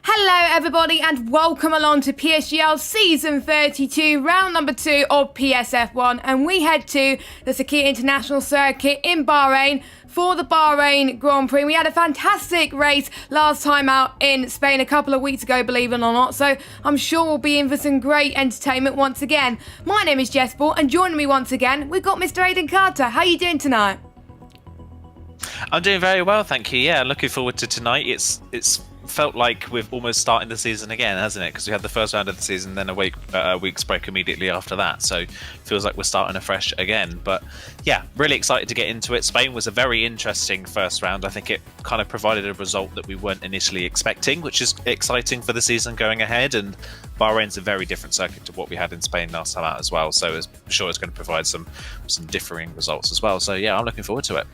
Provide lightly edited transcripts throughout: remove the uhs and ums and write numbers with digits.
Hello everybody and welcome along to PSGL Season 32, round number 2 of PSF1, and we head to the Sakhir International Circuit in Bahrain for the Bahrain Grand Prix. We had a fantastic race last time out in Spain a couple of weeks ago, believe it or not, so I'm sure we'll be in for some great entertainment once again. My name is Jess Ball and joining me once again, we've got Mr. Aidan Carter. How are you doing tonight? I'm doing very well, thank you. Yeah, looking forward to tonight. It's felt like we're almost starting the season again, hasn't it? Because we had the first round of the season, then a week's break immediately after that. So feels like we're starting afresh again. But yeah, really excited to get into it. Spain was a very interesting first round. I think it kind of provided a result that we weren't initially expecting, which is exciting for the season going ahead. And Bahrain's a very different circuit to what we had in Spain last time out as well. So I'm sure it's going to provide some differing results as well. So yeah, I'm looking forward to it.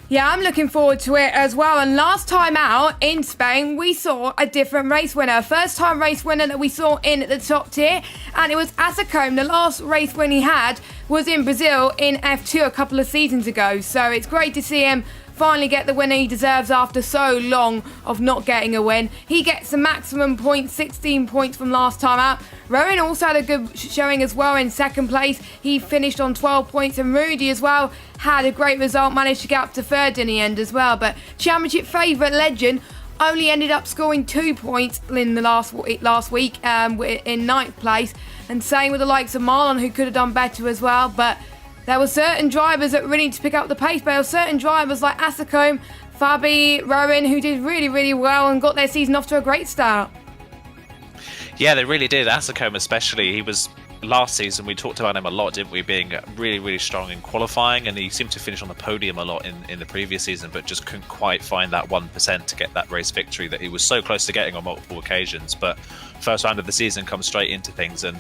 Yeah, I'm looking forward to it as well. And last time out in Spain, we saw a different race winner. First time race winner that we saw in the top tier. And it was Asacombe. The last race win he had was in Brazil in F2 a couple of seasons ago. So it's great to see him finally get the winner he deserves after so long of not getting a win. He gets the maximum points, 16 points from last time out. Rowan also had a good showing as well in second place. He finished on 12 points, and Rudy as well had a great result, managed to get up to third in the end as well. But championship favourite Legend only ended up scoring 2 points in the last week in ninth place. And same with the likes of Marlon, who could have done better as well. But there were certain drivers that really need to pick up the pace, but there were certain drivers like Asacombe, Fabi, Rowan, who did really, really well and got their season off to a great start. Yeah, they really did. Asacombe especially, he was last season, we talked about him a lot, didn't we, being really, really strong in qualifying, and he seemed to finish on the podium a lot in the previous season, but just couldn't quite find that 1% to get that race victory that he was so close to getting on multiple occasions. But first round of the season comes straight into things and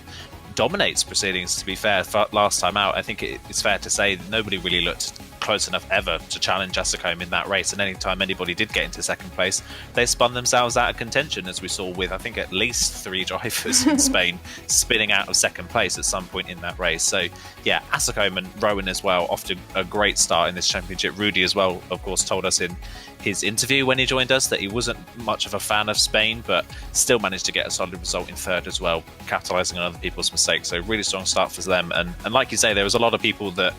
dominates proceedings, to be fair. Last time out, I think it's fair to say that nobody really looked close enough ever to challenge Asacombe in that race, and anytime anybody did get into second place, they spun themselves out of contention, as we saw with I think at least 3 drivers in Spain spinning out of second place at some point in that race. So yeah, Asacombe and Rowan as well off to a great start in this championship. Rudy as well, of course, told us in his interview when he joined us that he wasn't much of a fan of Spain, but still managed to get a solid result in third as well, capitalising on other people's mistakes. So really strong start for them, and like you say, there was a lot of people that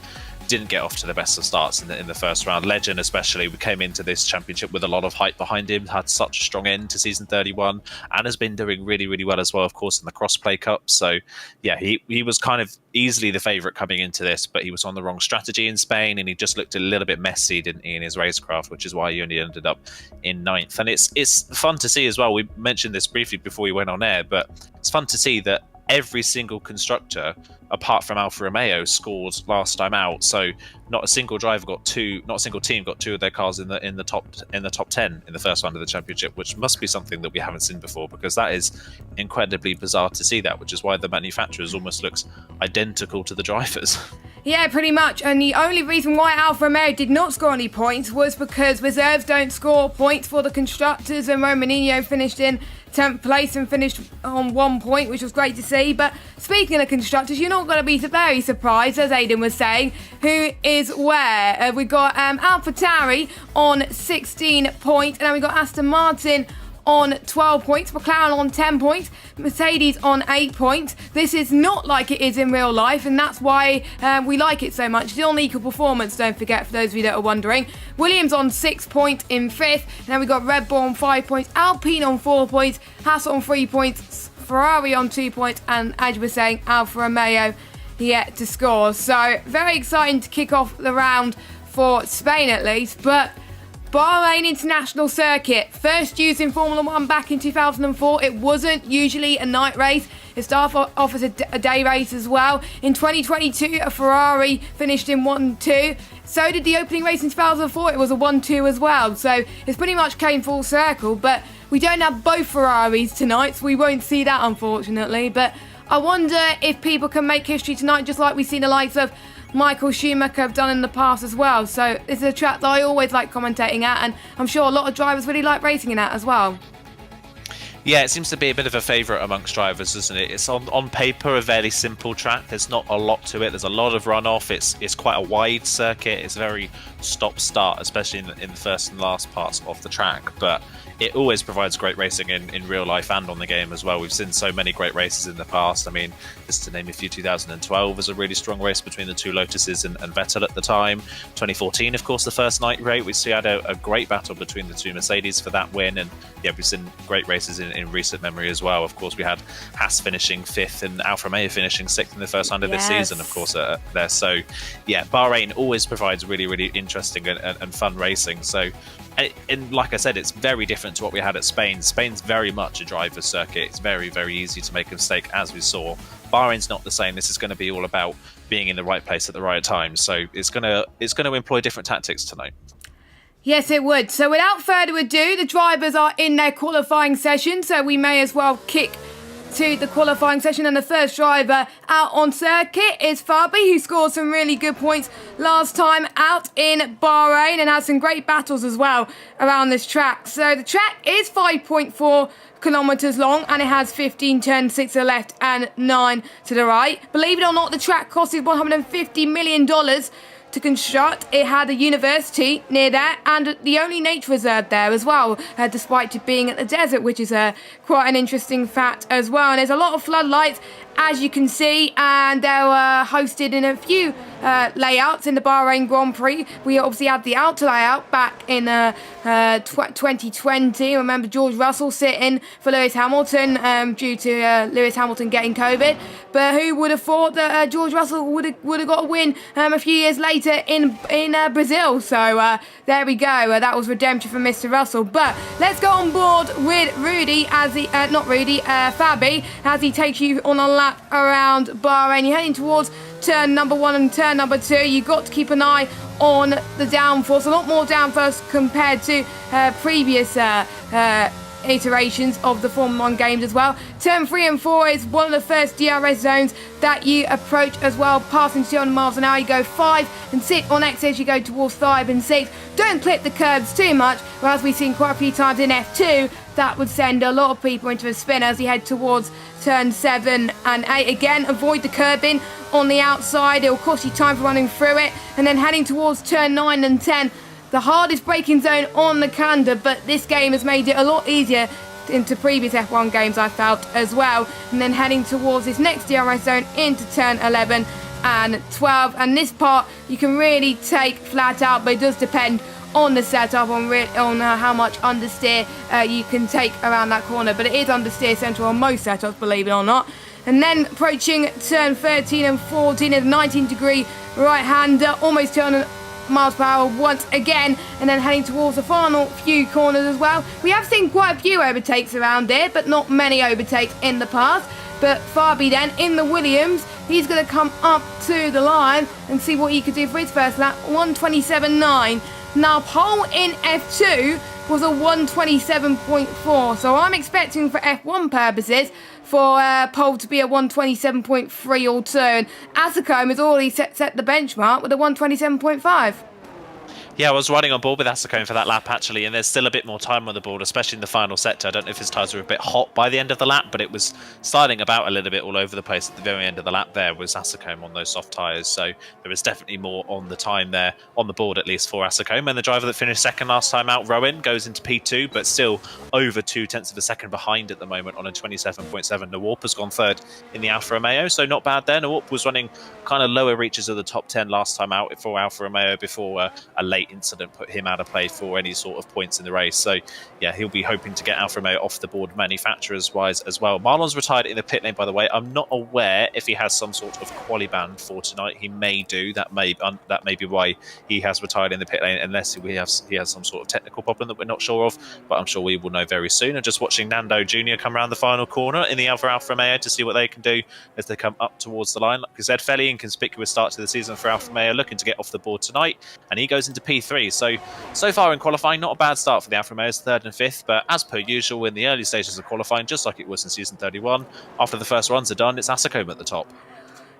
didn't get off to the best of starts in the first round. Legend especially, we came into this championship with a lot of hype behind him, had such a strong end to season 31 and has been doing really, really well as well, of course, in the Crossplay Cup. So yeah, he was kind of easily the favourite coming into this, but he was on the wrong strategy in Spain and he just looked a little bit messy, didn't he, in his racecraft, which is why he only ended up in 9th. And it's fun to see as well, we mentioned this briefly before we went on air, but it's fun to see that every single constructor apart from Alfa Romeo scored last time out. So not a single team got 2 of their cars in the top 10 in the first round of the championship, which must be something that we haven't seen before, because that is incredibly bizarre to see that, which is why the manufacturers almost looks identical to the drivers. Yeah, pretty much. And the only reason why Alfa Romeo did not score any points was because reserves don't score points for the constructors, and Romaninho finished in 10th place and finished on 1 point, which was great to see. But speaking of constructors, you're not going to be very surprised, as Aidan was saying, who is where. We got AlphaTauri on 16 points, and then we got Aston Martin on 12 points, McLaren on 10 points, Mercedes on 8 points. This is not like it is in real life, and that's why we like it so much. It's on equal performance, don't forget, for those of you that are wondering. Williams on 6 points in 5th, and then we got Red Bull on 5 points, Alpine on 4 points, Haas on 3 points, Ferrari on 2 points, and as you were saying, Alfa Romeo yet to score. So very exciting to kick off the round for Spain at least. But Bahrain International Circuit, first used in Formula 1 back in 2004. It wasn't usually a night race. It started off as a day race as well. In 2022, a Ferrari finished in 1-2. So did the opening race in 2004. It was a 1-2 as well. So it's pretty much came full circle. But we don't have both Ferraris tonight, so we won't see that, unfortunately. But I wonder if people can make history tonight, just like we've seen the likes of Michael Schumacher have done in the past as well. So it's a track that I always like commentating at, and I'm sure a lot of drivers really like racing in that as well. Yeah, it seems to be a bit of a favourite amongst drivers, doesn't it? It's on paper a fairly simple track. There's not a lot to it. There's a lot of runoff. It's quite a wide circuit. It's very stop-start, especially in the first and last parts of the track. But it always provides great racing in real life and on the game as well. We've seen so many great races in the past. I mean, just to name a few, 2012 was a really strong race between the two Lotuses and Vettel at the time. 2014, of course, the first night race, we had a great battle between the two Mercedes for that win. And yeah, we've seen great races in recent memory as well. Of course, we had Haas finishing 5th and Alfa Romeo finishing 6th in the first round of this season, of course, there. So yeah, Bahrain always provides really, really interesting and fun racing. So, and like I said, it's very different to what we had at Spain. Spain's very much a driver's circuit. It's very, very easy to make a mistake, as we saw. Bahrain's not the same. This is going to be all about being in the right place at the right time. So it's going to employ different tactics tonight. Yes, it would. So without further ado, the drivers are in their qualifying session, so we may as well kick to the qualifying session. And the first driver out on circuit is Fabi, who scored some really good points last time out in Bahrain and had some great battles as well around this track. So the track is 5.4 kilometers long and it has 15 turns, 6 to the left and 9 to the right. Believe it or not, the track costed $150 million to construct. It had a university near there and the only nature reserve there as well, despite it being at the desert, which is quite an interesting fact as well. And there's a lot of floodlights, as you can see, and they were hosted in a few layouts in the Bahrain Grand Prix. We obviously had the outer layout back in 2020. Remember George Russell sitting for Lewis Hamilton due to Lewis Hamilton getting COVID. But who would have thought that George Russell would have got a win a few years later in Brazil? So there we go. That was redemption for Mr. Russell. But let's go on board with Rudy Fabi, as he takes you on a lap around Bahrain. You're heading towards turn number 1 and turn number 2. You've got to keep an eye on the downforce. A lot more downforce compared to previous iterations of the Formula 1 games as well. Turn 3 and 4 is one of the first DRS zones that you approach as well. Passing 200 miles an hour, you go 5 and 6 on exits, you go towards 5 and 6. Don't clip the curbs too much, but as we've seen quite a few times in F2, that would send a lot of people into a spin as you head towards turn 7 and 8. Again, avoid the curbing on the outside. It will cost you time for running through it. And then heading towards turn 9 and 10, the hardest braking zone on the calendar, but this game has made it a lot easier into previous F1 games, I felt, as well. And then heading towards this next DRS zone into turn 11 and 12. And this part you can really take flat out, but it does depend on the setup, on how much understeer you can take around that corner. But it is understeer central on most setups, believe it or not. And then approaching turn 13 and 14 is 19-degree right-hander, almost 200 miles per hour once again, and then heading towards the final few corners as well. We have seen quite a few overtakes around here, but not many overtakes in the past. But Fabi then in the Williams, he's going to come up to the line and see what he could do for his first lap. 1:27.9. Now pole in F2 was a 1:27.4, so I'm expecting for F1 purposes for pole to be a 1:27.3 or 2, and Asacombe has already set the benchmark with a 1:27.5. Yeah, I was riding on board with Asacombe for that lap, actually, and there's still a bit more time on the board, especially in the final sector. I don't know if his tyres were a bit hot by the end of the lap, but it was sliding about a little bit all over the place at the very end of the lap. There was Asacombe on those soft tyres, so there was definitely more on the time there, on the board at least, for Asacombe. And the driver that finished second last time out, Rowan, goes into P2, but still over 0.2 of a second behind at the moment on a 27.7. Nawalp has gone third in the Alfa Romeo, so not bad there. Nawalp was running kind of lower reaches of the top 10 last time out for Alfa Romeo before a late incident put him out of play for any sort of points in the race. So yeah, he'll be hoping to get Alfa Romeo off the board manufacturers wise as well. Marlon's retired in the pit lane, by the way. I'm not aware if he has some sort of quali ban for tonight. He may do. That may be why he has retired in the pit lane, unless he has some sort of technical problem that we're not sure of, but I'm sure we will know very soon. And just watching Nando Jr. come around the final corner in the other Alfa Romeo to see what they can do as they come up towards the line. Like I said, fairly inconspicuous start to the season for Alfa Romeo, looking to get off the board tonight, and he goes into P3. So far in qualifying, not a bad start for the Alfa Romeos, 3rd and 5th, but as per usual in the early stages of qualifying, just like it was in season 31, after the first runs are done, it's Asacombe at the top.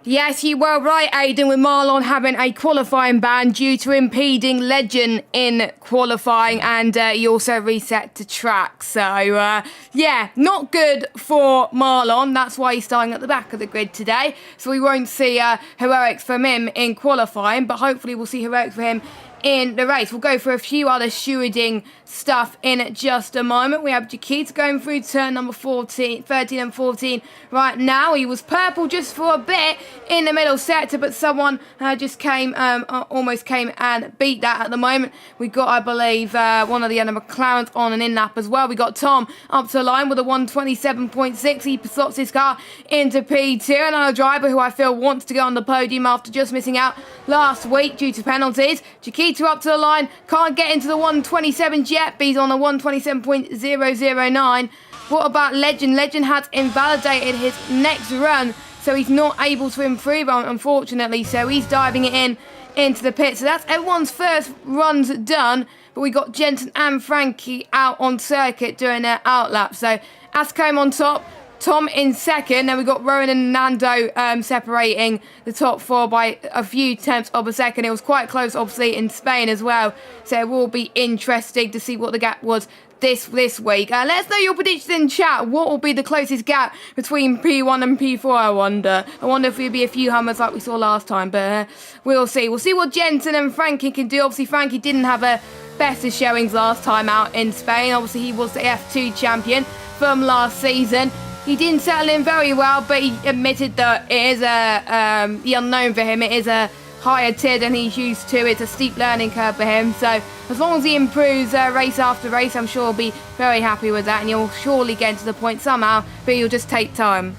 Yes, you were right, Aidan, with Marlon having a qualifying ban due to impeding Legend in qualifying, and he also reset to track. So, yeah, not good for Marlon. That's why he's starting at the back of the grid today. So we won't see heroics from him in qualifying, but hopefully we'll see heroics for him in the race. We'll go for a few other stewarding stuff in just a moment. We have Jakita going through turn number 13 and 14 right now. He was purple just for a bit in the middle sector, but someone just came, almost came and beat that at the moment. We got, I believe, one of the other McLarens on an in-lap as well. We got Tom up to the line with a 127.6. He slots his car into P2. Another driver who I feel wants to go on the podium after just missing out last week due to penalties. Jakita up to the line, can't get into the 127s yet, but he's on the 127.009. What about Legend? Legend has invalidated his next run, so he's not able to improve, unfortunately, so he's diving it into the pit. So that's everyone's first runs done, but we got Jensen and Frankie out on circuit doing their outlap. So Ascombe on top, Tom in second, then we got Rowan and Nando separating the top four by a few tenths of a second. It was quite close, obviously, in Spain as well, so it will be interesting to see what the gap was this week. Let us know your predictions in chat. What will be the closest gap between P1 and P4, I wonder if it'll be a few Hummers like we saw last time, but we'll see. We'll see what Jensen and Frankie can do. Obviously, Frankie didn't have a better showings last time out in Spain. Obviously, he was the F2 champion from last season. He didn't settle in very well, but he admitted that it is the unknown for him. It is a higher tier than he's used to. It's a steep learning curve for him. So as long as he improves race after race, I'm sure he'll be very happy with that, and he'll surely get to the point somehow, but he'll just take time.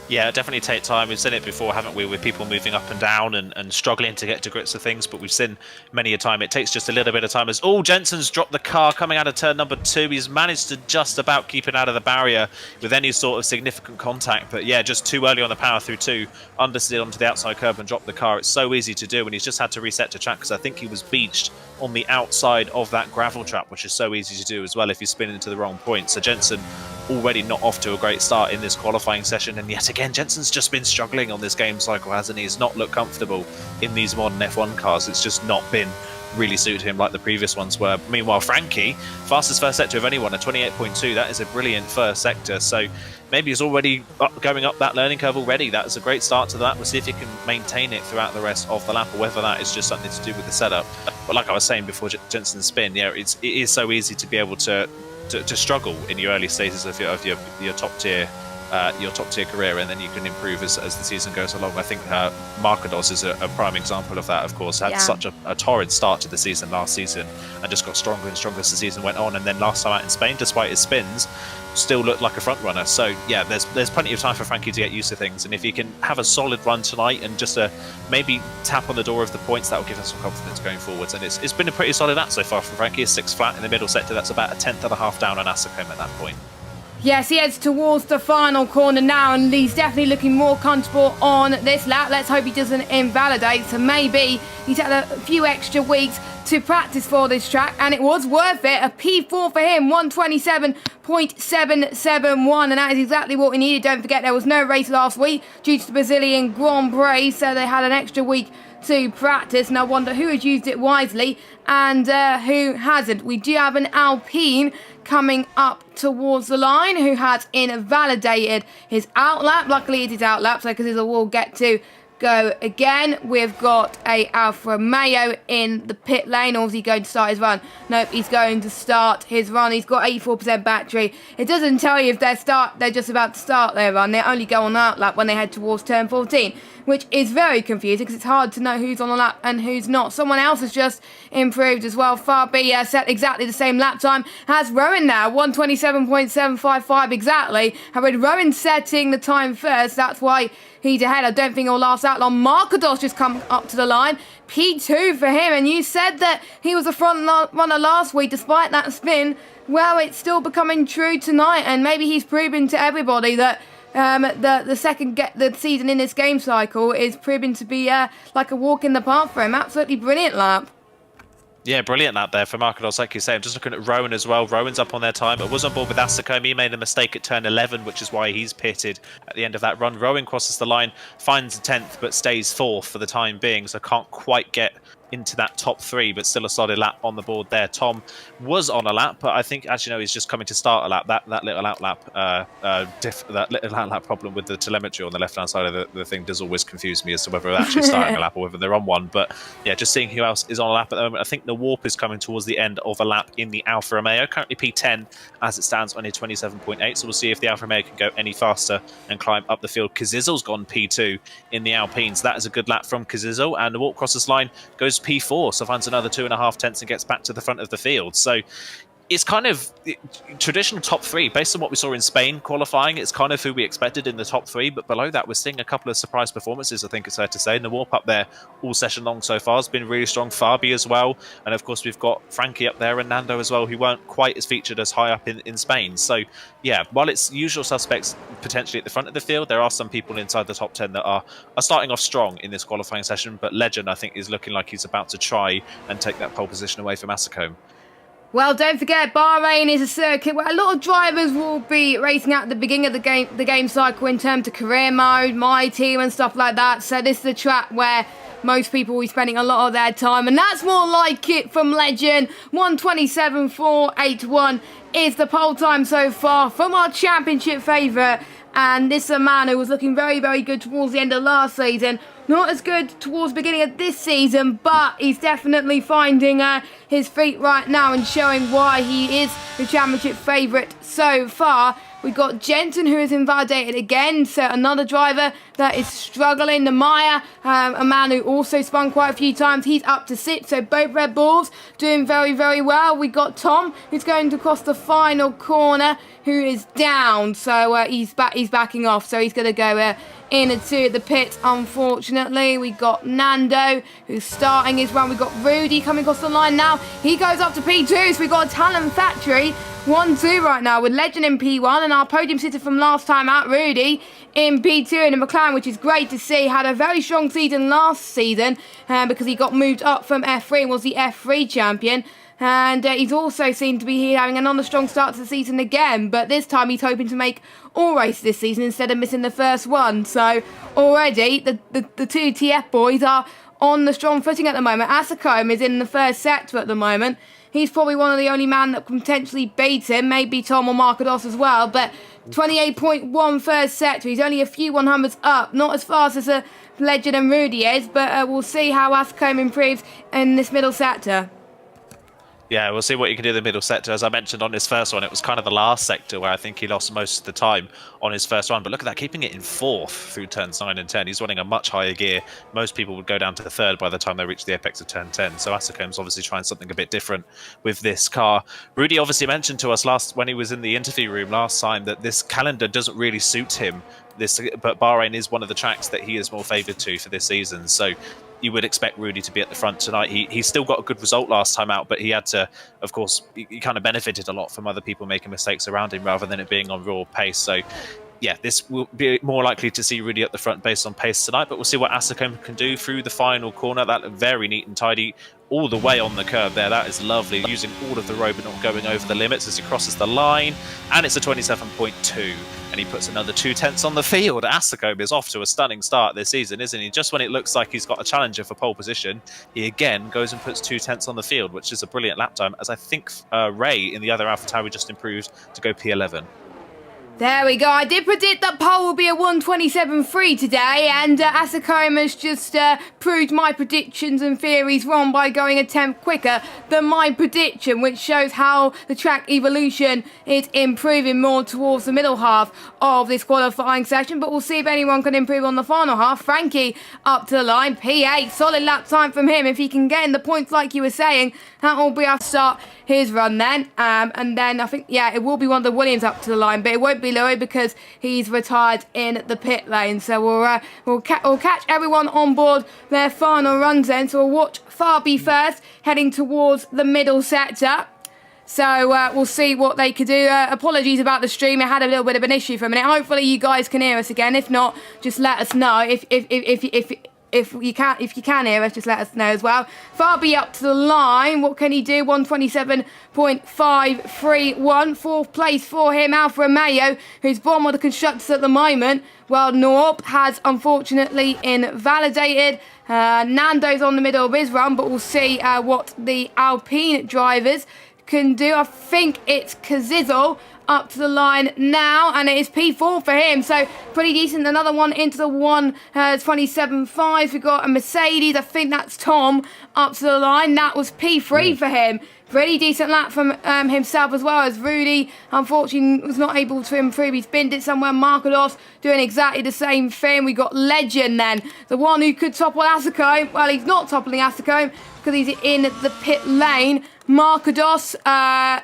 Yeah, definitely take time. We've seen it before, haven't we, with people moving up and down and struggling to get to grips with things, but we've seen many a time it takes just a little bit of time. As Jensen's dropped the car coming out of turn number 2. He's managed to just about keep it out of the barrier with any sort of significant contact, but yeah, just too early on the power through 2, understeered onto the outside curb and dropped the car. It's so easy to do, and he's just had to reset to track because I think he was beached on the outside of that gravel trap, which is so easy to do as well if you're spinning into the wrong point. So Jensen already not off to a great start in this qualifying session, and yet again Jensen's just been struggling on this game cycle, hasn't he? He's not looked comfortable in these modern F1 cars. It's just not been really suited him like the previous ones were. Meanwhile, Frankie, fastest first sector of anyone, a 28.2. That is a brilliant first sector. So maybe he's already going up that learning curve already. That's a great start to that. We'll see if he can maintain it throughout the rest of the lap, or whether that is just something to do with the setup. But like I was saying before Jensen's spin, yeah, it is so easy to be able to struggle in your early stages of your top tier career, and then you can improve as the season goes along. I think Markados is a prime example of that, of course. Had such a torrid start to the season last season and just got stronger and stronger as the season went on, and then last time out in Spain, despite his spins, still looked like a front runner. So yeah, there's plenty of time for Frankie to get used to things, and if he can have a solid run tonight and just maybe tap on the door of the points, that will give us some confidence going forwards. And it's been a pretty solid lap so far from Frankie. 6 flat in the middle sector. That's about a tenth and a half down on Ascombe at that point. Yes, he heads towards the final corner now, and he's definitely looking more comfortable on this lap. Let's hope he doesn't invalidate. So maybe he's had a few extra weeks to practice for this track, and it was worth it. A P4 for him, 127.771, and that is exactly what we needed. Don't forget, there was no race last week due to the Brazilian Grand Prix, so they had an extra week to practice, and I wonder who has used it wisely and who hasn't. We do have an Alpine coming up towards the line who has invalidated his outlap. Luckily it is outlap, so because we'll get to go again. We've got a Alfa Romeo in the pit lane, or is he going to start his run? Nope, he's going to start his run. He's got 84% battery. It doesn't tell you if they're just about to start their run. They only go on that lap when they head towards turn 14, which is very confusing because it's hard to know who's on the lap and who's not. Someone else has just improved as well. Fabi set exactly the same lap time as Rowan now, 127.755 exactly. However, Rowan setting the time first, that's why he's ahead. I don't think he'll last that long. Markados just come up to the line. P2 for him. And you said that he was a front runner last week despite that spin. Well, it's still becoming true tonight. And maybe he's proven to everybody that the season in this game cycle is proving to be like a walk in the park for him. Absolutely brilliant lap. Yeah, brilliant lap there for Marcos, like you say. I'm just looking at Rowan as well. Rowan's up on their time. I was on board with Asacom. He made a mistake at turn 11, which is why he's pitted at the end of that run. Rowan crosses the line, finds a 10th, but stays 4th for the time being, so can't quite get into that top 3, but still a solid lap on the board there. Tom was on a lap, but I think, as you know, he's just coming to start a lap. That little outlap problem with the telemetry on the left-hand side of the thing does always confuse me as to whether they're actually starting a lap or whether they're on one. But yeah, just seeing who else is on a lap at the moment. I think the Warp is coming towards the end of a lap in the Alfa Romeo, currently P10 as it stands on a 27.8. So we'll see if the Alfa Romeo can go any faster and climb up the field. Kazizel's gone P2 in the Alpine, so that is a good lap from Kazizel, and the Warp crosses line goes P4, so finds another 2.5 tenths and gets back to the front of the field. So it's kind of traditional top 3 based on what we saw in Spain qualifying. It's kind of who we expected in the top 3, but below that we're seeing a couple of surprise performances, I think it's fair to say. And the Warp up there all session long so far has been really strong. Fabi as well, and of course we've got Frankie up there and Nando as well, who weren't quite as featured as high up in Spain. So yeah, while it's usual suspects potentially at the front of the field, there are some people inside the top 10 that are starting off strong in this qualifying session. But Legend, I think, is looking like he's about to try and take that pole position away from Asacombe. Well, don't forget, Bahrain is a circuit where a lot of drivers will be racing out at the beginning of the game cycle in terms of career mode, my team and stuff like that. So this is a track where most people will be spending a lot of their time, and that's more like it from Legend. 1:27.481 is the pole time so far from our championship favourite. And this is a man who was looking very, very good towards the end of last season. Not as good towards the beginning of this season, but he's definitely finding his feet right now and showing why he is the championship favourite so far. We've got Jensen, who is invalidated again, so another driver that is struggling. The Maya, a man who also spun quite a few times, he's up to 6, so both Red Bulls doing very, very well. We got Tom, who's going to cross the final corner, who is down, so he's backing off, so he's going to go into the pit, unfortunately. We got Nando, who's starting his run. We got Rudy coming across the line now. He goes up to P2, so we got a Talent Factory 1-2 right now with Legend in P1 and our podium sitter from last time out, Rudy, in P2 in the McLaren, which is great to see. Had a very strong season last season because he got moved up from F3 and was the F3 champion. And he's also seemed to be having another strong start to the season again. But this time he's hoping to make all races this season instead of missing the first one. So already the two TF boys are on the strong footing at the moment. Asacombe is in the first sector at the moment. He's probably one of the only men that can potentially beat him. Maybe Tom or Marcados as well. But 28.1 first sector. He's only a few 100s up. Not as fast as a Legend and Rudy is. But we'll see how Asacombe improves in this middle sector. Yeah, we'll see what he can do in the middle sector. As I mentioned on his first one, it was kind of the last sector where I think he lost most of the time on his first one. But look at that, keeping it in 4th through turns 9 and 10. He's running a much higher gear. Most people would go down to the 3rd by the time they reach the apex of turn 10. So Asacombe's obviously trying something a bit different with this car. Rudy obviously mentioned to us when he was in the interview room last time that this calendar doesn't really suit him. But Bahrain is one of the tracks that he is more favoured to for this season. So you would expect Rudy to be at the front tonight. He still got a good result last time out, but he had to, of course, he kind of benefited a lot from other people making mistakes around him rather than it being on raw pace. So yeah, this will be more likely to see Rudy at the front based on pace tonight, but we'll see what Asacombe can do through the final corner. That looked very neat and tidy all the way on the curb there. That is lovely, using all of the road but not going over the limits as he crosses the line, and it's a 27.2. And he puts another 2 tenths on the field. Asacombe is off to a stunning start this season, isn't he? Just when it looks like he's got a challenger for pole position, he again goes and puts 2 tenths on the field, which is a brilliant lap time, as I think Ray in the other AlphaTauri just improved to go P11. There we go. I did predict that pole will be a 1:27.3 today, and Asacombe has just proved my predictions and theories wrong by going a tenth quicker than my prediction, which shows how the track evolution is improving more towards the middle half of this qualifying session. But we'll see if anyone can improve on the final half. Frankie up to the line, P8, solid lap time from him. If he can get in the points like you were saying, that will be our start his run then. And then I think, yeah, it will be one of the Williams up to the line, but it won't be Louis because he's retired in the pit lane. So we'll catch everyone on board their final runs then. So we'll watch Fabi first, heading towards the middle sector. So we'll see what they could do. Apologies about the stream. It had a little bit of an issue for a minute. Hopefully you guys can hear us again. If not, just let us know. If if you can hear us, just let us know as well. Fabi up to the line. What can he do? 127.531. Fourth place for him. Alfa Romeo, who's bottom of the constructors at the moment. Well, Norp has unfortunately invalidated. Nando's on the middle of his run, but we'll see what the Alpine drivers can do. I think it's Kazizel up to the line now, and it is P4 for him, so pretty decent. Another one into the 127.5. We've got a Mercedes, I think that's Tom up to the line. That was P3 for him. Pretty decent lap from himself as well, as Rudy unfortunately was not able to improve. He's binned it somewhere. Markados doing exactly the same thing. We got Legend then, the one who could topple Asako. Well, he's not toppling Asako because he's in the pit lane. Markados,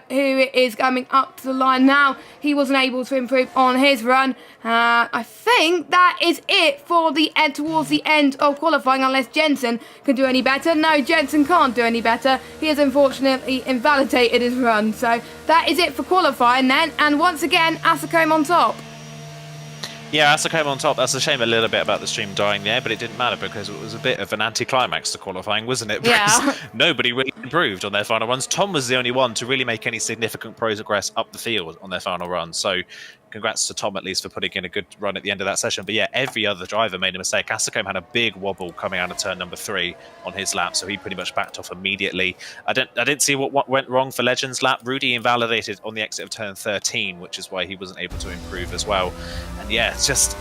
who is coming up to the line now, he wasn't able to improve on his run. I think that is it for the end towards the end of qualifying, unless Jensen can do any better. No, Jensen can't do any better. He has unfortunately invalidated his run. So that is it for qualifying then. And once again, Asako on top. Yeah, Asako on top. That's a shame a little bit about the stream dying there, but it didn't matter because it was a bit of an anticlimax to qualifying, wasn't it? Because yeah. Nobody really improved on their final runs. Tom was the only one to really make any significant progress up the field on their final run. So congrats to Tom at least for putting in a good run at the end of that session. But yeah, every other driver made a mistake. Asako had a big wobble coming out of turn number 3 on his lap, so he pretty much backed off immediately. I didn't see what went wrong for Legend's lap. Rudy invalidated on the exit of turn 13, which is why he wasn't able to improve as well. And yeah, it's just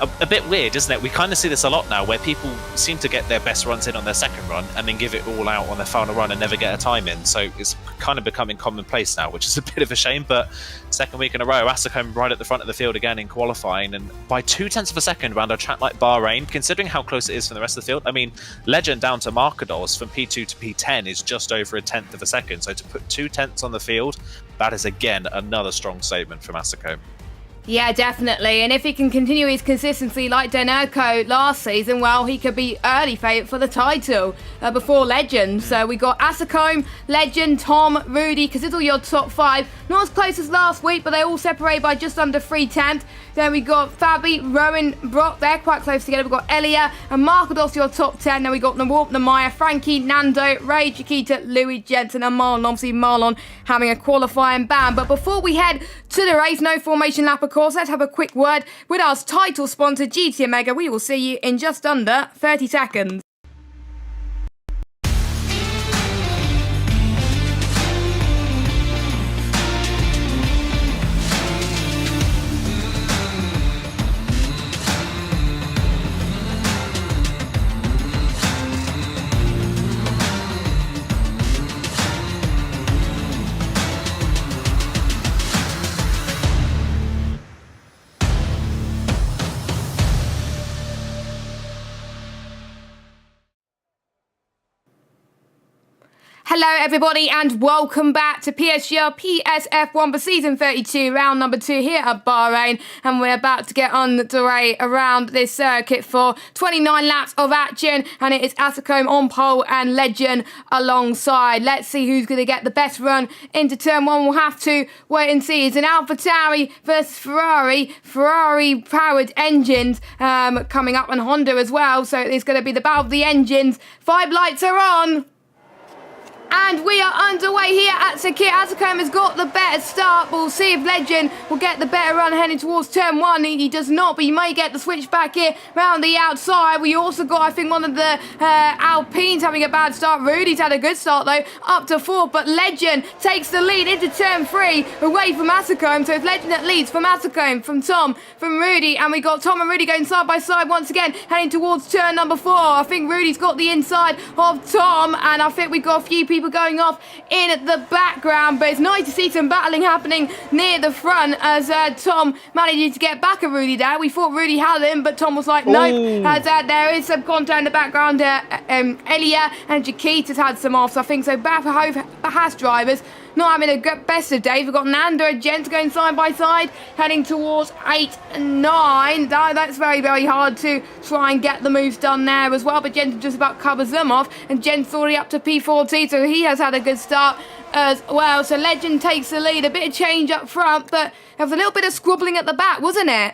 a bit weird, isn't it? We kind of see this a lot now, where people seem to get their best runs in on their second run and then give it all out on their final run and never get a time in. So it's kind of becoming commonplace now, which is a bit of a shame. But second week in a row, Asako right at the front of the field again in qualifying, and by 0.2 of a second around a track like Bahrain, considering how close it is from the rest of the field. I mean, Legend down to Markados from P2 to P10 is just over 1/10 of a second. So to put 0.2 on the field, that is again another strong statement from Asako. Yeah, definitely. And if he can continue his consistency like Denerko last season, well, he could be early favourite for the title before Legend. So we got Asako, Legend, Tom, Rudy, because it's all your top 5. Not as close as last week, but they all separated by just under 3/10. Then we got Fabi, Rowan, Brock. They're quite close together. We've got Elia and Markados, your top 10. Then we got Nawalp, Namaya, Frankie, Nando, Ray, Chiquita, Louis, Jensen, and Marlon. Obviously, Marlon having a qualifying ban. But before we head to the race, no formation lap, of course, let's have a quick word with our title sponsor, GT Omega. We will see you in just under 30 seconds. Hello everybody and welcome back to PSGL PSF1 for season 32, round number 2 here at Bahrain, and we're about to get on the way around this circuit for 29 laps of action, and it is Asako on pole and Legend alongside. Let's see who's going to get the best run into turn 1. We'll have to wait and see. It's an AlphaTauri versus Ferrari powered engines coming up, and Honda as well, so it's going to be the battle of the engines. 5 lights are on. And we are underway here at Sakir. Asako has got the better start, but we'll see if Legend will get the better run heading towards turn 1. He does not, but he may get the switch back here round the outside. We also got, I think, one of the Alpines having a bad start. Rudy's had a good start, though, up to 4th, but Legend takes the lead into turn 3 away from Asako. So it's Legend that leads from Asako, from Tom, from Rudy, and we got Tom and Rudy going side by side once again, heading towards turn number 4. I think Rudy's got the inside of Tom, and I think we've got a few people going off in the background, but it's nice to see some battling happening near the front as Tom managed to get back at Rudy there. We thought Rudy had him, but Tom was like, nope. As there is some contact in the background. Elia and Chiquita's had some off, so I think so. Bahas drivers not having a best of days. We've got Nando and Jens going side by side, heading towards 8 and 9. That's very, very hard to try and get the moves done there as well, but Jens just about covers them off, and Jens already up to P14, so he has had a good start as well. So Legend takes the lead. A bit of change up front, but there was a little bit of squabbling at the back, wasn't it?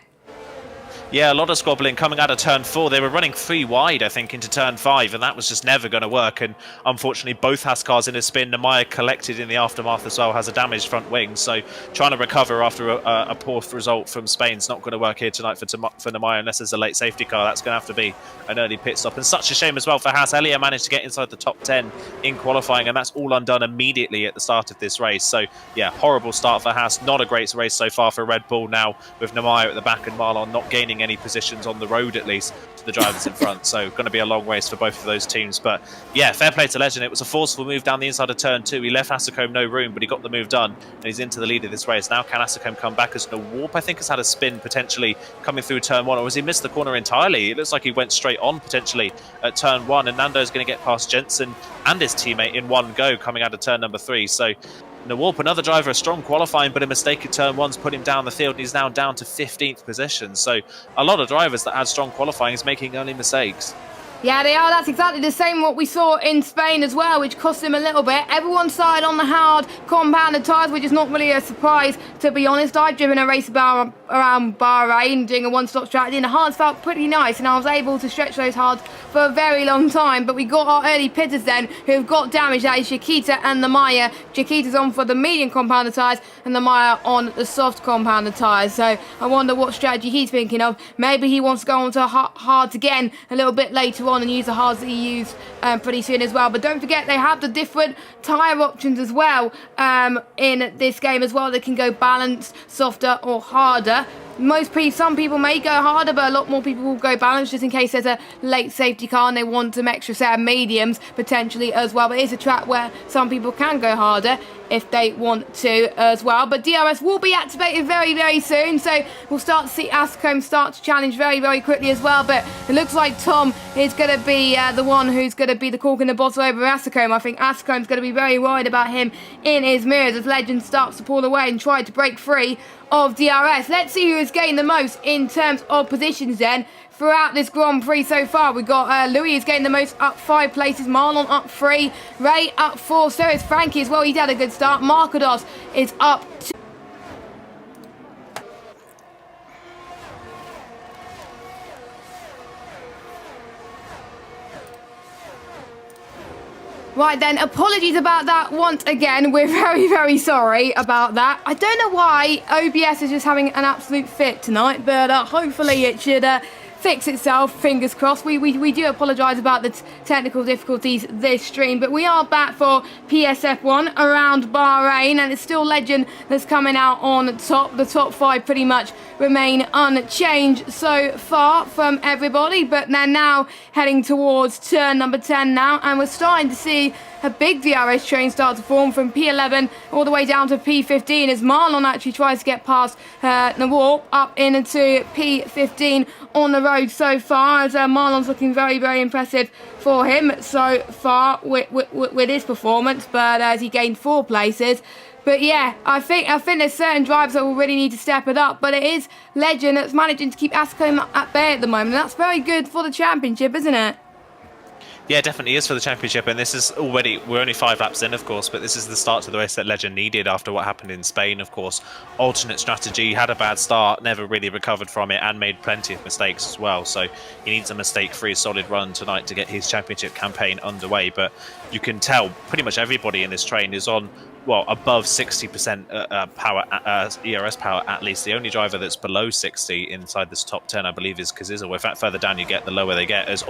Yeah, a lot of squabbling coming out of turn 4. They were running 3 wide, I think, into turn 5, and that was just never going to work. And unfortunately, both Haas cars in a spin. Nemaya collected in the aftermath as well, has a damaged front wing. So trying to recover after a poor result from Spain is not going to work here tonight for Nemaya unless there's a late safety car. That's going to have to be an early pit stop. And such a shame as well for Haas. Elia managed to get inside the top 10 in qualifying, and that's all undone immediately at the start of this race. So yeah, horrible start for Haas. Not a great race so far for Red Bull now, with Nemaya at the back and Marlon not gaining any positions on the road, at least, to the drivers in front. So going to be a long race for both of those teams. But yeah, fair play to Legend. It was a forceful move down the inside of turn 2. He left Asicombe no room, but he got the move done, and he's into the lead of this race. Now can Asicombe come back, as Warp, I think, has had a spin potentially coming through turn 1, or has he missed the corner entirely? It looks like he went straight on potentially at turn 1, and Nando's going to get past Jensen and his teammate in one go coming out of turn number 3. So Nawalp, another driver, a strong qualifying, but a mistake at turn 1's put him down the field, and he's now down to 15th position. So a lot of drivers that had strong qualifying is making only mistakes. Yeah, they are. That's exactly the same what we saw in Spain as well, which cost him a little bit. Everyone started on the hard compounded tyres, which is not really a surprise, to be honest. I've driven a race around Bahrain doing a one-stop strategy, and the hards felt pretty nice, and I was able to stretch those hards for a very long time. But we got our early pitters then, who've got damage. That is Chiquita and Nemaya. Chiquita's on for the medium compounded tyres, and Nemaya on the soft compounded tyres. So I wonder what strategy he's thinking of. Maybe he wants to go on to hards again a little bit later on and use the hards that he used pretty soon as well. But don't forget, they have the different tyre options as well in this game as well. They can go balanced, softer or harder. Some people may go harder, but a lot more people will go balanced just in case there's a late safety car and they want some extra set of mediums potentially as well. But it's a track where some people can go harder if they want to as well. But DRS will be activated very, very soon, so we'll start to see Asicombe start to challenge very, very quickly as well. But it looks like Tom is going to be the one who's going to be the cork in the bottle over Asicombe. I think Asicombe's going to be very worried about him in his mirrors as Legend starts to pull away and try to break free of DRS. Let's see who has gained the most in terms of positions then throughout this Grand Prix so far. We've got Louis has gained the most, up 5 places. Marlon up 3. Ray up 4. So is Frankie as well. He's had a good start. Markados is up 2. Right then, apologies about that once again. We're very, very sorry about that. I don't know why OBS is just having an absolute fit tonight, but hopefully it should fix itself, fingers crossed. We do apologise about the technical difficulties this stream, but we are back for PSF1 around Bahrain, and it's still Legend that's coming out on top. The top 5 pretty much remain unchanged so far from everybody, but they're now heading towards turn number 10 now, and we're starting to see a big DRS train start to form from P11 all the way down to P15 as Marlon actually tries to get past Nawalp up into P15 on the road so far, as Marlon's looking very, very impressive for him so far with his performance, but as he gained 4 places. But yeah, I think there's certain drivers that will really need to step it up, but it is Legend that's managing to keep Asicombe at bay at the moment, and that's very good for the championship, isn't it? Yeah, it definitely is for the championship, and this is already, we're only 5 laps in, of course, but this is the start to the race that Legend needed after what happened in Spain, of course. Alternate strategy, had a bad start, never really recovered from it, and made plenty of mistakes as well. So he needs a mistake-free, solid run tonight to get his championship campaign underway. But you can tell pretty much everybody in this train is on, well, above 60% power, ERS power at least. The only driver that's below 60 inside this top 10, I believe, is Kaziza. In fact, further down you get, the lower they get. As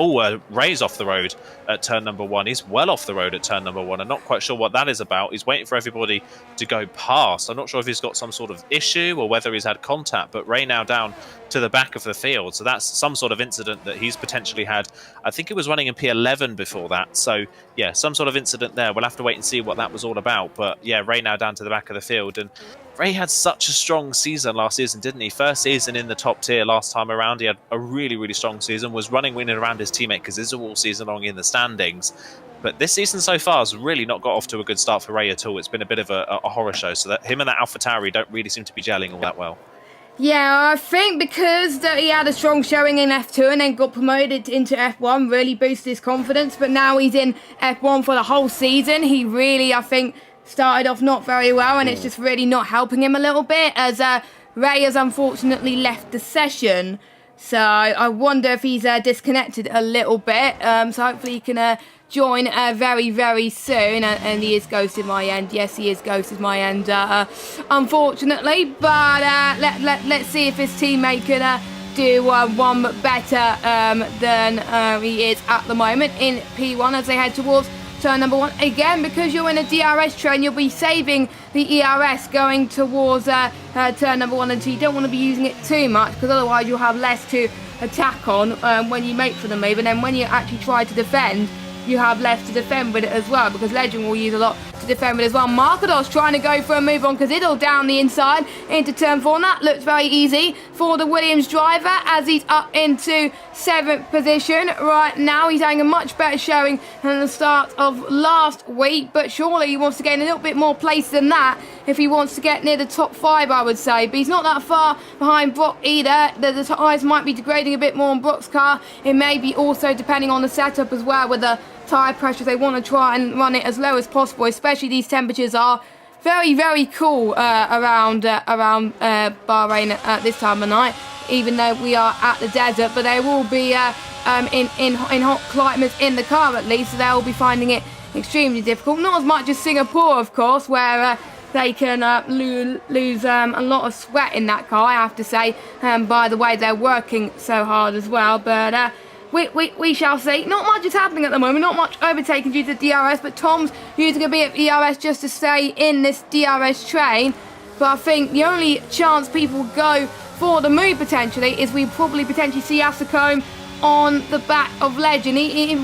Ray's off the road at turn number 1. He's well off the road at turn number 1. I'm not quite sure what that is about. He's waiting for everybody to go past. I'm not sure if he's got some sort of issue or whether he's had contact, but Ray now down to the back of the field. So that's some sort of incident that he's potentially had. I think he was running in P11 before that. So yeah, some sort of incident there. We'll have to wait and see what that was all about. But yeah, Ray now down to the back of the field. And Ray had such a strong season last season, didn't he? First season in the top tier last time around. He had a really, really strong season, was running winning around his teammate Kaziza all season long in the standings. But this season so far has really not got off to a good start for Ray at all. It's been a bit of a horror show. So that him and that AlphaTauri don't really seem to be gelling all that well. Yeah, I think because he had a strong showing in F2 and then got promoted into F1, really boosted his confidence. But now he's in F1 for the whole season. He really, I think, started off not very well, and it's just really not helping him a little bit, as Ray has unfortunately left the session. So I wonder if he's disconnected a little bit. So hopefully he can join very, very soon. And he is ghosted my end. Yes, he is ghosted my end, unfortunately. But let's see if his teammate can do one better than he is at the moment in P1 as they head towards turn number 1. Again, because you're in a DRS train, you'll be saving the ERS going towards turn number 1, and so you don't want to be using it too much, because otherwise you'll have less to attack on when you make for the move, and then when you actually try to defend, you have less to defend with it as well, because Legend will use a lot to defend with as well. Markados trying to go for a move on Kazidal down the inside into turn 4, and that looks very easy for the Williams driver as he's up into 7th position right now. He's having a much better showing than the start of last week, but surely he wants to gain a little bit more place than that if he wants to get near the top 5, I would say. But he's not that far behind Brock either. The tyres might be degrading a bit more on Brock's car. It may be also depending on the setup as well, with the tyre pressure. They want to try and run it as low as possible, especially these temperatures are very, very cool around Bahrain at this time of night, even though we are at the desert. But they will be in hot climates in the car at least, so they'll be finding it extremely difficult. Not as much as Singapore, of course, where they can lose a lot of sweat in that car, I have to say. By the way, they're working so hard as well, but we shall see. Not much is happening at the moment, not much overtaking due to DRS, but Tom's using a bit of ERS just to stay in this DRS train. But I think the only chance people go for the move potentially is we probably potentially see Asacombe on the back of Legend.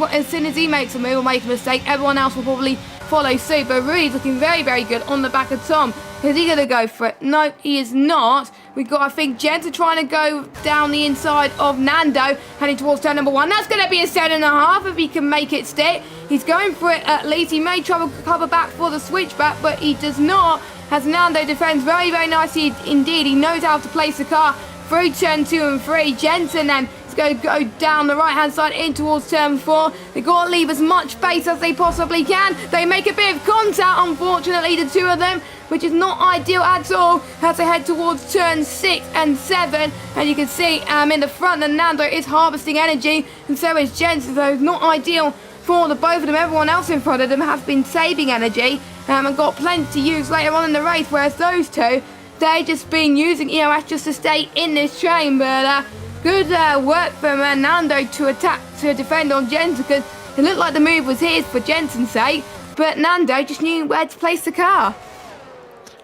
As soon as he makes a move or makes a mistake, everyone else will probably follow suit. But Rudy's looking very, very good on the back of Tom. Is he going to go for it? No, he is not. We've got, I think, Jensen trying to go down the inside of Nando, heading towards turn number 1. That's going to be a 7.5 if he can make it stick. He's going for it at least. He may try to cover back for the switchback, but he does not, as Nando defends very, very nicely indeed. He knows how to place the car through turn 2 and 3. Jensen then is going to go down the right-hand side in towards turn 4. They've got to leave as much space as they possibly can. They make a bit of contact, unfortunately, the two of them, which is not ideal at all as they head towards turn 6 and 7. And you can see in the front that Nando is harvesting energy, and so is Jensen, so it's not ideal for the both of them. Everyone else in front of them has been saving energy and got plenty to use later on in the race, whereas those two, they're just been using EOS just to stay in this train. But good work from Nando to defend on Jensen, because it looked like the move was his for Jensen's sake, but Nando just knew where to place the car.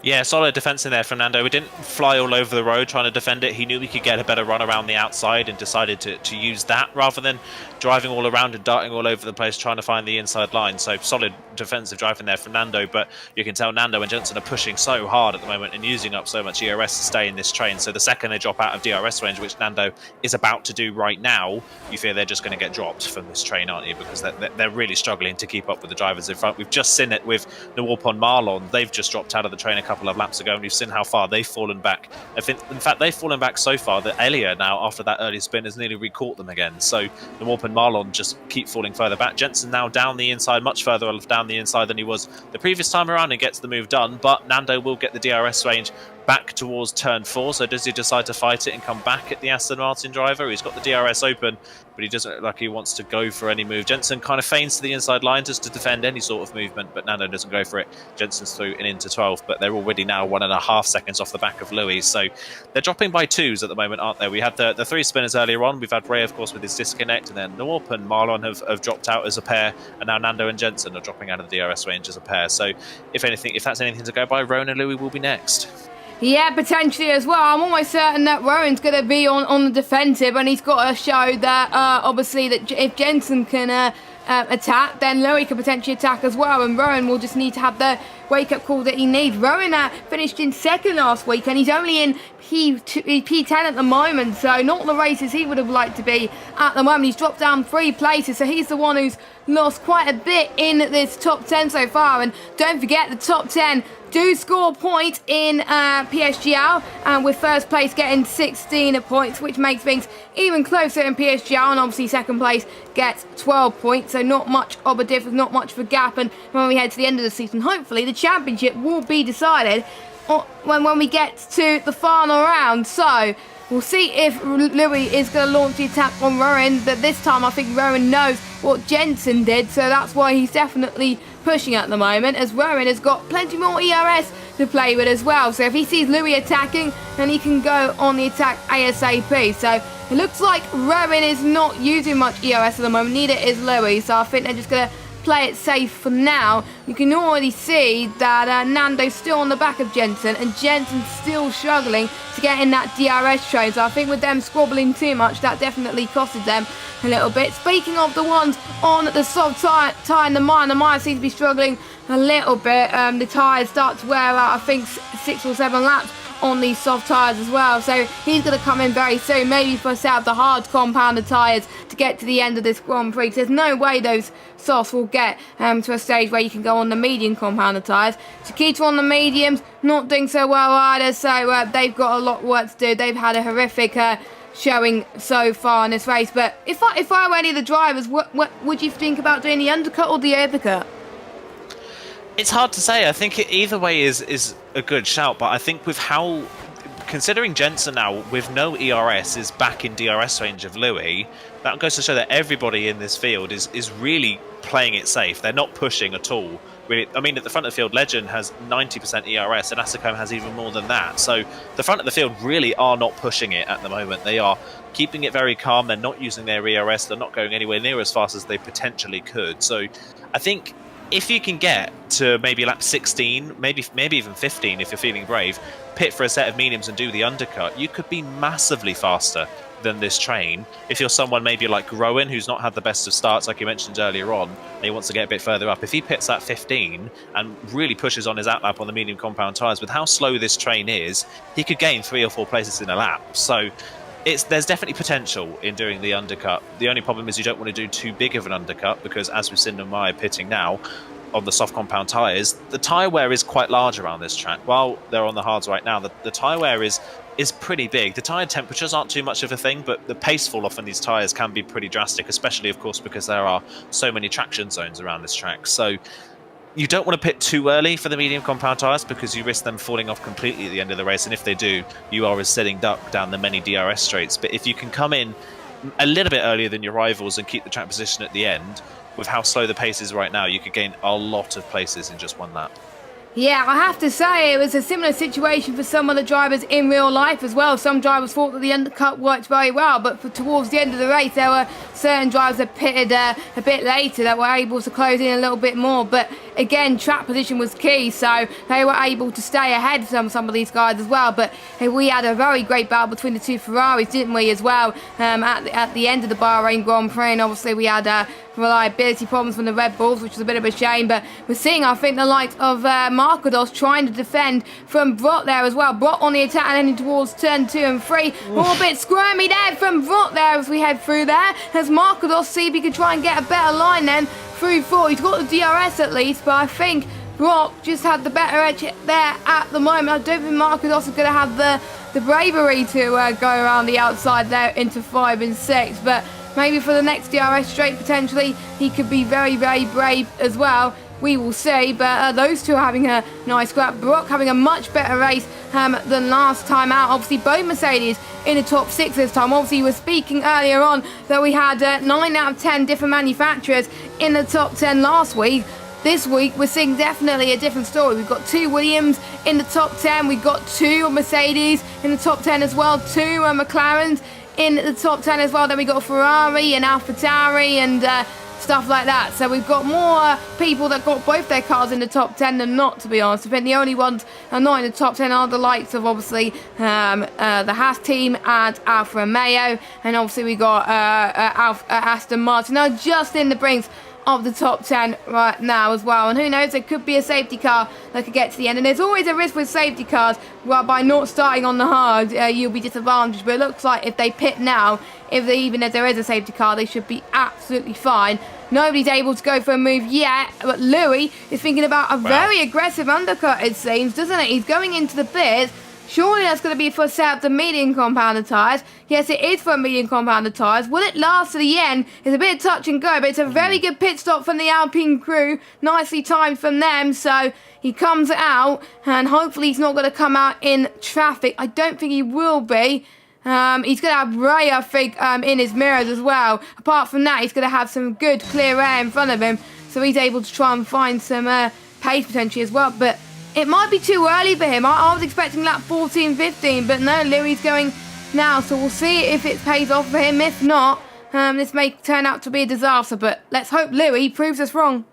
Yeah, solid defence in there from Nando. We didn't fly all over the road trying to defend it. He knew we could get a better run around the outside and decided to use that rather than driving all around and darting all over the place trying to find the inside line. So solid defensive driving there from Nando, but you can tell Nando and Jensen are pushing so hard at the moment and using up so much ERS to stay in this train. So the second they drop out of DRS range, which Nando is about to do right now, you fear they're just going to get dropped from this train, aren't you? Because they're really struggling to keep up with the drivers in front. We've just seen it with Nawarp Marlon. They've just dropped out of the train a couple of laps ago, and we've seen how far they've fallen back. In fact, they've fallen back so far that Elia now, after that early spin, has nearly recaught them again. So Nawarp and Marlon just keep falling further back. Jensen now down the inside, much further down the inside than he was the previous time around, and gets the move done. But Nando will get the DRS range back towards turn 4. So does he decide to fight it and come back at the Aston Martin driver? He's got the DRS open, but he doesn't look like he wants to go for any move. Jensen kind of feigns to the inside line just to defend any sort of movement, but Nando doesn't go for it. Jensen's through and into 12th, but they're already now 1.5 seconds off the back of Louis. So they're dropping by 2s at the moment, aren't they? We had the 3 spinners earlier on. We've had Ray, of course, with his disconnect, and then Norp and Marlon have dropped out as a pair, and now Nando and Jensen are dropping out of the DRS range as a pair. So if that's anything to go by, Rowan and Louis will be next. Yeah, potentially as well. I'm almost certain that Rowan's going to be on the defensive, and he's got to show that, obviously, that if Jensen can attack, then Louis can potentially attack as well, and Rowan will just need to have the wake-up call that he needs. Rowan finished in 2nd last week, and he's only in P10 at the moment, so not the races he would have liked to be at the moment. He's dropped down 3 places, so he's the one who's lost quite a bit in this top 10 so far. And don't forget, the top 10 do score points in PSGL, and with first place getting 16 points, which makes things even closer in PSGL, and obviously second place gets 12 points, so not much of a difference, not much of a gap. And when we head to the end of the season, hopefully the championship will be decided when we get to the final round. So We'll see if Louis is going to launch the attack on Rowan, but this time I think Rowan knows what Jensen did, so that's why he's definitely pushing at the moment, as Rowan has got plenty more ERS to play with as well. So if he sees Louis attacking, then he can go on the attack ASAP. So it looks like Rowan is not using much ERS at the moment, neither is Louis, so I think they're just going to play it safe for now. You can already see that Nando's still on the back of Jensen, and Jensen's still struggling to get in that DRS train. So I think with them squabbling too much, that definitely costed them a little bit. Speaking of the ones on the soft tyre and the Mire seems to be struggling a little bit. The tyres start to wear out, I think 6 or 7 laps on these soft tyres as well, so he's going to come in very soon, maybe for set up the hard compounded tyres to get to the end of this Grand Prix. There's no way those softs will get to a stage where you can go on the medium compounded tyres. Chiquita on the mediums, not doing so well either, so they've got a lot of work to do. They've had a horrific showing so far in this race, but if I were any of the drivers, what would you think about doing, the undercut or the overcut? It's hard to say. I think either way is a good shout, but I think with how, considering Jensen now with no ERS is back in DRS range of Louis, that goes to show that everybody in this field is really playing it safe. They're not pushing at all. Really, I mean, at the front of the field, Legend has 90% ERS, and Asacom has even more than that. So the front of the field really are not pushing it at the moment. They are keeping it very calm. They're not using their ERS. They're not going anywhere near as fast as they potentially could. So I think if you can get to maybe lap 16, maybe even 15 if you're feeling brave, pit for a set of mediums and do the undercut, you could be massively faster than this train. If you're someone maybe like Rowan, who's not had the best of starts like you mentioned earlier on, and he wants to get a bit further up, if he pits at 15 and really pushes on his outlap on the medium compound tyres, with how slow this train is, he could gain 3 or 4 places in a lap. So there's definitely potential in doing the undercut. The only problem is you don't want to do too big of an undercut, because as we've seen Mire pitting now on the soft compound tyres, the tyre wear is quite large around this track. While they're on the hards right now, the tyre wear is pretty big. The tyre temperatures aren't too much of a thing, but the pace fall off in these tyres can be pretty drastic, especially of course because there are so many traction zones around this track. So you don't want to pit too early for the medium compound tyres, because you risk them falling off completely at the end of the race, and if they do, you are a sitting duck down the many DRS straights. But if you can come in a little bit earlier than your rivals and keep the track position at the end, with how slow the pace is right now, you could gain a lot of places in just one lap. Yeah, I have to say it was a similar situation for some of the drivers in real life as well. Some drivers thought that the undercut worked very well, but towards the end of the race there were certain drivers that pitted a bit later that were able to close in a little bit more. But again, track position was key, so they were able to stay ahead of some of these guys as well. But we had a very great battle between the two Ferraris, didn't we, as well, at the end of the Bahrain Grand Prix. And obviously we had reliability problems from the Red Bulls, which was a bit of a shame, but we're seeing, I think, the likes of Markados trying to defend from Brott there as well. Brott on the attack and heading towards turn 2 and 3. All a bit squirmy there from Brott there as we head through there, as Markados see if he can try and get a better line then through 4. He's got the DRS at least, but I think Brock just had the better edge there at the moment. I don't think Markados is going to have the bravery to go around the outside there into 5 and 6, but maybe for the next DRS straight, potentially, he could be very, very brave as well. We will see, but those two are having a nice scrap. Brock having a much better race than last time out. Obviously, both Mercedes in the top 6 this time. Obviously, we were speaking earlier on that we had 9 out of 10 different manufacturers in the top 10 last week. This week, we're seeing definitely a different story. We've got 2 Williams in the top 10. We've got 2 Mercedes in the top 10 as well. 2 McLarens in the top 10 as well. Then we got Ferrari and AlphaTauri and stuff like that. So we've got more people that got both their cars in the top 10 than not, to be honest. I think the only ones that are not in the top 10 are the likes of obviously the Haas team and Alfa Romeo, and obviously we got Aston Martin now just in the brinks of the top 10 right now as well. And who knows, there could be a safety car that could get to the end. And there's always a risk with safety cars, well, by not starting on the hard, you'll be disadvantaged. But it looks like if they pit now, even if there is a safety car, they should be absolutely fine. Nobody's able to go for a move yet, but Louis is thinking about a very aggressive undercut, it seems, doesn't it? He's going into the pits. Surely that's going to be for set up the medium compounded tyres. Yes, it is for medium compounded tyres. Will it last to the end? It's a bit of touch and go, but it's a very good pit stop from the Alpine crew. Nicely timed from them. So he comes out, and hopefully he's not going to come out in traffic. I don't think he will be. He's going to have Ray, I think, in his mirrors as well. Apart from that, he's going to have some good clear air in front of him, so he's able to try and find some pace potentially as well. But it might be too early for him. I was expecting lap 14, 15, but no, Louis going now, so we'll see if it pays off for him. If not, this may turn out to be a disaster, but let's hope Louis proves us wrong.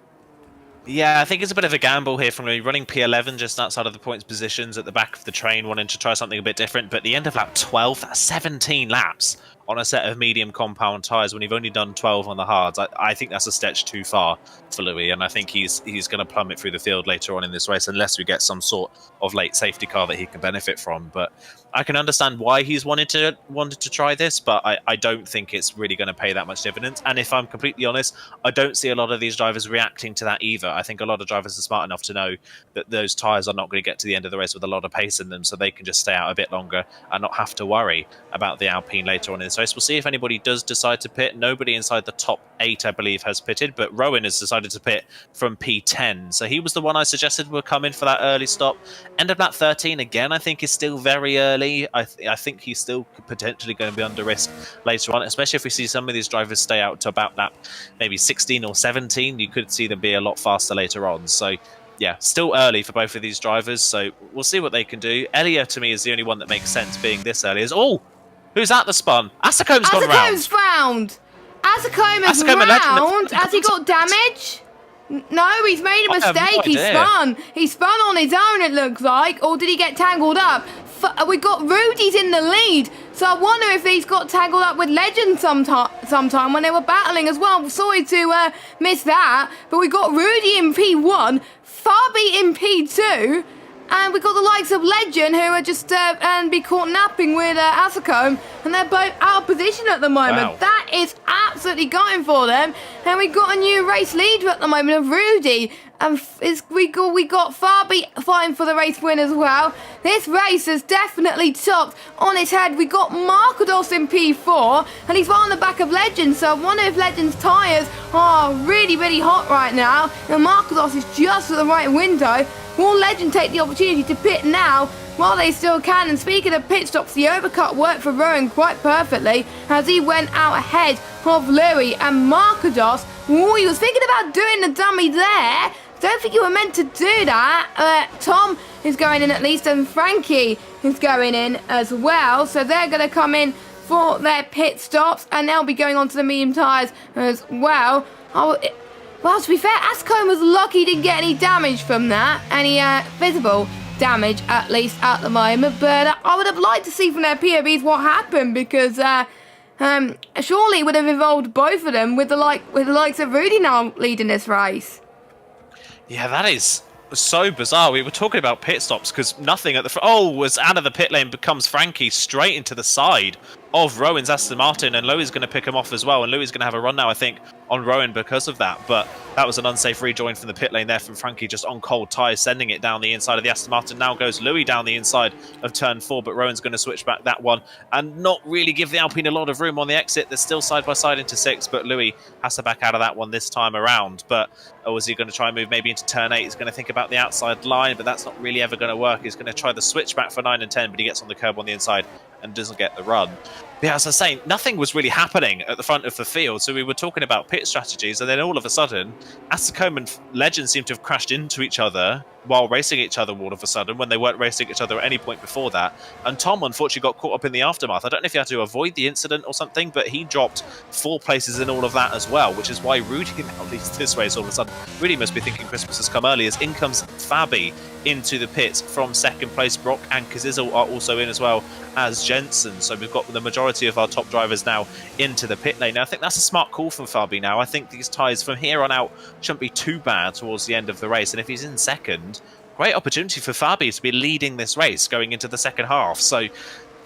Yeah, I think it's a bit of a gamble here from me, running P11 just outside of the points positions at the back of the train, wanting to try something a bit different. But the end of lap 12, that's 17 laps on a set of medium compound tyres when you've only done 12 on the hards. I think that's a stretch too far for Louis, and I think he's going to plummet through the field later on in this race unless we get some sort of late safety car that he can benefit from. But I can understand why he's wanted to try this, but I don't think it's really going to pay that much dividends. And if I'm completely honest, I don't see a lot of these drivers reacting to that either. I think a lot of drivers are smart enough to know that those tyres are not going to get to the end of the race with a lot of pace in them, so they can just stay out a bit longer and not have to worry about the Alpine later on in this race. We'll see if anybody does decide to pit. Nobody inside the top 8, I believe, has pitted, but Rowan has decided to pit from P10. So he was the one I suggested would come in for that early stop. End of lap 13, again, I think is still very early. I think he's still potentially going to be under risk later on, especially if we see some of these drivers stay out to about lap maybe 16 or 17. You could see them be a lot faster later on. So yeah, still early for both of these drivers. So we'll see what they can do. Elia, to me, is the only one that makes sense being this early. Who's at the spun? Asacome's gone round. Asacome's round. Has he got damage? No, he's made a mistake. He spun on his own, it looks like. Or did he get tangled up? We got Rudy's in the lead. So I wonder if he's got tangled up with Legend sometime when they were battling as well. Sorry to miss that. But we got Rudy in P1, Fabi in P2. And we got the likes of Legend, who are just and be caught napping with Asacombe, and they're both out of position at the moment. Wow. That is absolutely going for them. And we got a new race leader at the moment of Rudy, and we got Fabi fighting for the race win as well. This race has definitely topped on its head. We got Markados in P4, and he's right on the back of Legend. So I wonder if Legend's tyres are really, really hot right now, and Markados is just at the right window. Will Legend take the opportunity to pit now while they still can? And speaking of pit stops, the overcut worked for Rowan quite perfectly as he went out ahead of Louis and Markados. Oh, he was thinking about doing the dummy there. Don't think you were meant to do that. Tom is going in at least, and Frankie is going in as well. So they're going to come in for their pit stops, and they'll be going on to the medium tyres as well. Well, to be fair, Ascombe was lucky he didn't get any damage from that. Any visible damage, at least at the moment. But I would have liked to see from their POVs what happened, because surely it would have involved both of them with the likes of Rudy now leading this race. Yeah, that is so bizarre. We were talking about pit stops because nothing at the front. Oh, was out of the pit lane becomes Frankie straight into the side of Rowan's Aston Martin, and Louis is going to pick him off as well, and Louis is going to have a run now, I think, on Rowan because of that. But that was an unsafe rejoin from the pit lane there from Frankie, just on cold tyres, sending it down the inside of the Aston Martin. Now goes Louis down the inside of turn 4, but Rowan's going to switch back that one and not really give the Alpine a lot of room on the exit. They're still side by side into 6, but Louis has to back out of that one this time around. But is he going to try and move maybe into turn 8? He's going to think about the outside line, but that's not really ever going to work. He's going to try the switch back for 9 and 10, but he gets on the curb on the inside and doesn't get the run. Yeah, as I was saying, nothing was really happening at the front of the field. So we were talking about pit strategies, and then all of a sudden, Asacombe and Legend seem to have crashed into each other while racing each other all of a sudden, when they weren't racing each other at any point before that. And Tom, unfortunately, got caught up in the aftermath. I don't know if he had to avoid the incident or something, but he dropped 4 places in all of that as well, which is why Rudy now leads this race all of a sudden. Rudy must be thinking Christmas has come early, as in comes Fabi into the pits from 2nd place. Brock and Kazizel are also in as well as Jensen. So we've got the majority of our top drivers now into the pit lane. Now, I think that's a smart call from Fabi now. I think these tyres from here on out shouldn't be too bad towards the end of the race. And if he's in second, great opportunity for Fabi to be leading this race going into the second half. So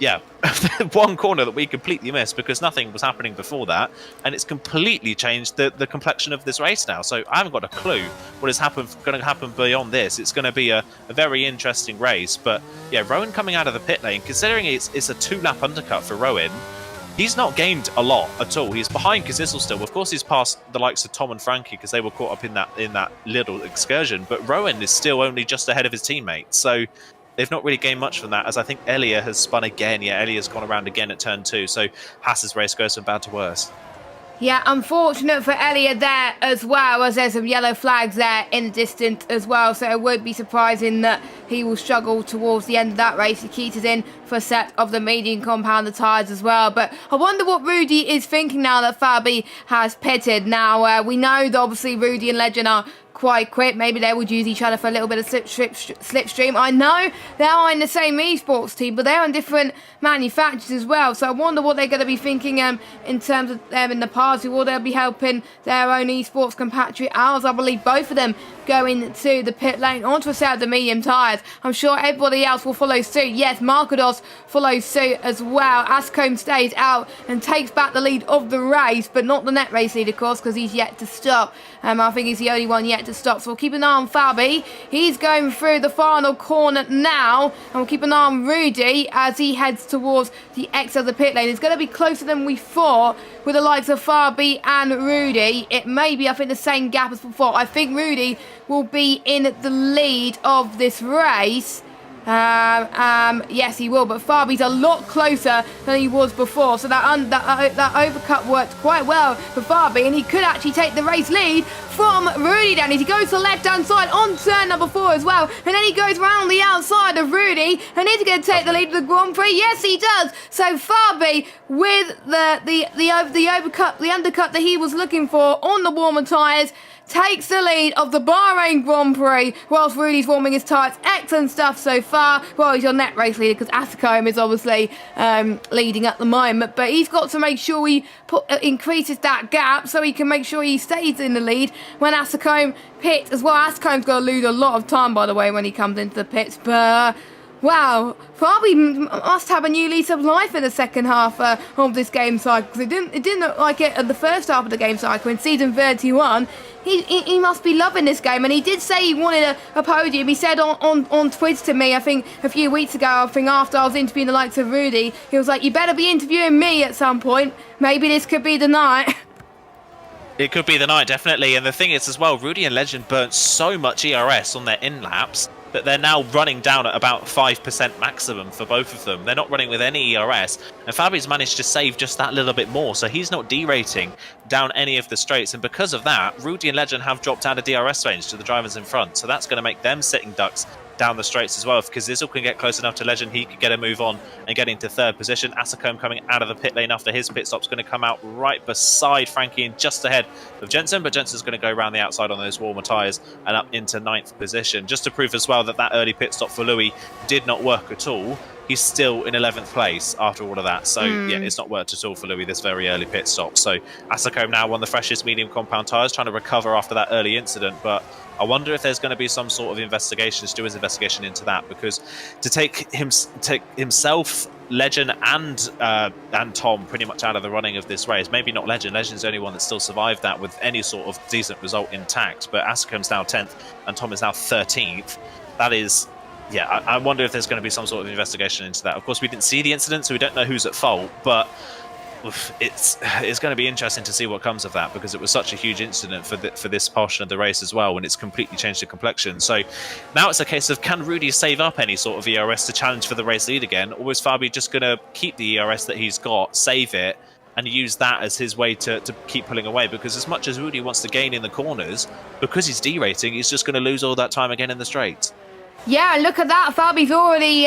yeah, one corner that we completely missed because nothing was happening before that, and it's completely changed the complexion of this race now. So I haven't got a clue what is going to happen beyond this. It's going to be a very interesting race. But yeah, Rowan coming out of the pit lane, considering it's a 2-lap undercut for Rowan, he's not gained a lot at all. He's behind Kazizel still. Of course, he's past the likes of Tom and Frankie because they were caught up in that little excursion. But Rowan is still only just ahead of his teammates. So they've not really gained much from that, as I think Elia has spun again. Yeah, Elia's gone around again at turn 2, so Haas's race goes from bad to worse. Yeah, unfortunate for Elliot there as well, as there's some yellow flags there in the distance as well, so it won't be surprising that he will struggle towards the end of that race. Nikita's in for a set of the medium compound tyres as well, but I wonder what Rudy is thinking now that Fabi has pitted. Now, we know that obviously Rudy and Legend are quite quick. Maybe they would use each other for a little bit of slipstream. I know they are in the same esports team, but they're on different manufacturers as well. So I wonder what they're going to be thinking in terms of them in the party. Will they be helping their own esports compatriot ours? I believe both of them going to the pit lane onto a set of the medium tyres. I'm sure everybody else will follow suit. Yes, Markados follows suit as well. Ascombe stays out and takes back the lead of the race, but not the net race lead, of course, because he's yet to stop. I think he's the only one yet to stop. So we'll keep an eye on Fabi. He's going through the final corner now, and we'll keep an eye on Rudy as he heads towards the exit of the pit lane. It's going to be closer than we thought with the likes of Fabi and Rudy. It may be, I think, the same gap as before. I think Rudy will be in the lead of this race. Yes, he will, but Fabi's a lot closer than he was before, so that overcut worked quite well for Fabi, and he could actually take the race lead from Rudy down. He goes to the left-hand side on turn number 4 as well, and then he goes round the outside of Rudy, and he's going to take the lead of the Grand Prix. Yes, he does. So Fabi, with the undercut that he was looking for on the warmer tyres, takes the lead of the Bahrain Grand Prix whilst Rudy's warming his tyres. Excellent stuff so far. Well, he's your net race leader because Ascombe is obviously leading at the moment, but he's got to make sure he increases that gap so he can make sure he stays in the lead when Ascombe pits as well. Ascombe's got to lose a lot of time, by the way, when he comes into the pits, but wow, Fabi must have a new lease of life in the second half of this game cycle, because it didn't look like it at the first half of the game cycle in season 31. He must be loving this game, and he did say he wanted a podium. He said on Twitter to me, I think a few weeks ago, I think after I was interviewing the likes of Rudy, he was like, you better be interviewing me at some point. Maybe this could be the night. It could be the night, definitely. And the thing is as well, Rudy and Legend burnt so much ERS on their in-laps that they're now running down at about 5% maximum for both of them. They're not running with any ERS, and Fabi's managed to save just that little bit more, so he's not derating down any of the straights, and because of that, Rudy and Legend have dropped out of DRS range to the drivers in front, so that's going to make them sitting ducks down the straights as well, because Zizzle can get close enough to Legend, he could get a move on and get into 3rd position. Ascombe coming out of the pit lane after his pit stop's going to come out right beside Frankie and just ahead of Jensen, but Jensen's going to go around the outside on those warmer tyres and up into 9th position. Just to prove as well that early pit stop for Louis did not work at all, he's still in 11th place after all of that. So, yeah, it's not worked at all for Louis, this very early pit stop. So, Ascombe now on the freshest medium compound tyres, trying to recover after that early incident. But I wonder if there's going to be some sort of investigation, Stewart's investigation into that, because to take himself, Legend, and Tom pretty much out of the running of this race, maybe not Legend. Legend's the only one that still survived that with any sort of decent result intact. But Ascombe's now 10th and Tom is now 13th. That is... yeah, I wonder if there's going to be some sort of investigation into that. Of course, we didn't see the incident, so we don't know who's at fault, but it's going to be interesting to see what comes of that, because it was such a huge incident for this portion of the race as well, when it's completely changed the complexion. So now it's a case of, can Rudy save up any sort of ERS to challenge for the race lead again, or is Fabi just going to keep the ERS that he's got, save it, and use that as his way to keep pulling away? Because as much as Rudy wants to gain in the corners, because he's derating, he's just going to lose all that time again in the straights. Yeah, look at that. Fabi's already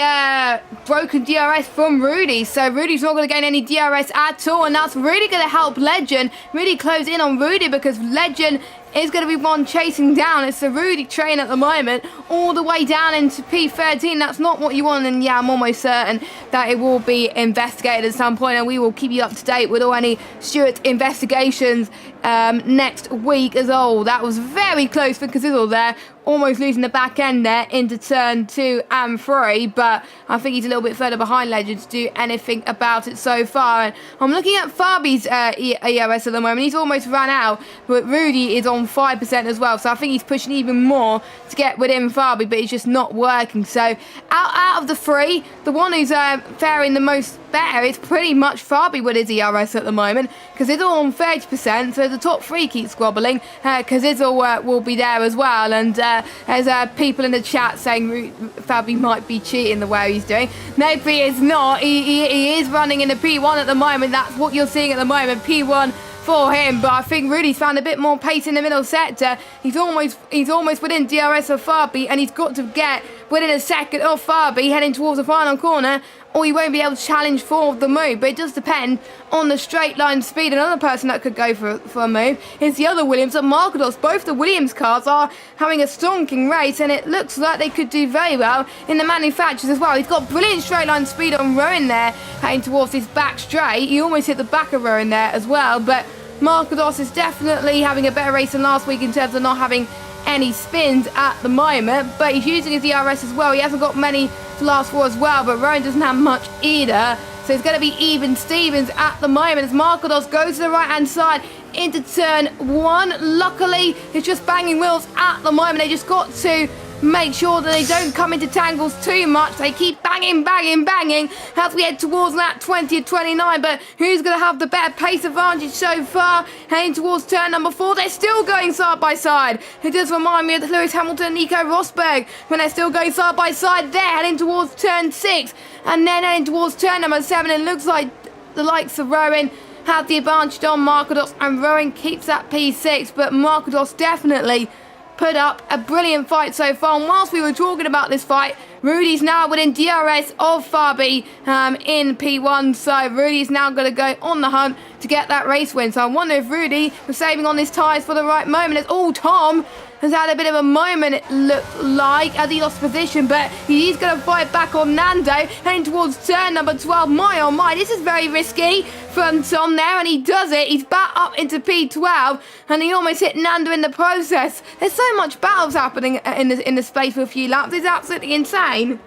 broken DRS from Rudy, so Rudy's not going to gain any DRS at all, and that's really going to help Legend really close in on Rudy, because Legend is going to be one chasing down. It's the Rudy train at the moment, all the way down into P13. That's not what you want, and yeah, I'm almost certain that it will be investigated at some point, and we will keep you up to date with all any Stuart investigations next week as well. That was very close for Kazizle there, almost losing the back end there into turn 2 and 3, but I think he's a little bit further behind Legend to do anything about it so far. And I'm looking at Fabi's ERS at the moment. He's almost run out, but Rudy is on 5% as well, so I think he's pushing even more to get within Fabi, but it's just not working. So out of the three, the one who's faring the most better, it's pretty much Fabi with his DRS at the moment. Cazizzo on 30%, so the top three keep squabbling. Cazizzo will be there as well, and there's people in the chat saying Fabi might be cheating the way he's doing. No, he is not. He is running in the P1 at the moment. That's what you're seeing at the moment, P1 for him, but I think Rudy's found a bit more pace in the middle sector. He's almost within DRS of Fabi, and he's got to get within a second of Fabi heading towards the final corner, or he won't be able to challenge for the move. But it does depend on the straight line speed. Another person that could go for a move is the other Williams at Markados. Both the Williams cars are having a stonking race, and it looks like they could do very well in the manufacturers as well. He's got brilliant straight line speed on Rowan there, heading towards his back straight. He almost hit the back of Rowan there as well, but Markados is definitely having a better race than last week in terms of not having any spins at the moment, but he's using his DRS as well. He hasn't got many to last for as well, but Rowan doesn't have much either, so it's going to be even Stevens at the moment as Markados goes to the right hand side into turn 1. Luckily, it's just banging wheels at the moment. They just got to make sure that they don't come into tangles too much. They keep banging as we head towards lap 20 and 29, but who's going to have the better pace advantage so far? Heading towards turn number 4, they're still going side by side. It does remind me of the Lewis Hamilton and Nico Rosberg when they're still going side by side there, heading towards turn 6 and then heading towards turn number 7. It looks like the likes of Rowan have the advantage on Markados, and Rowan keeps that P6, but Markados definitely put up a brilliant fight so far. And whilst we were talking about this fight, Rudy's now within DRS of Fabi in P1, so Rudy's now going to go on the hunt to get that race win. So I wonder if Rudy was saving on his tyres for the right moment. It's all Tom has had a bit of a moment, it looked like, as he lost position, but he's going to fight back on Nando, heading towards turn number 12. My oh my, this is very risky from Tom there, and he does it. He's back up into P12, and he almost hit Nando in the process. There's so much battles happening in the space for a few laps. It's absolutely insane.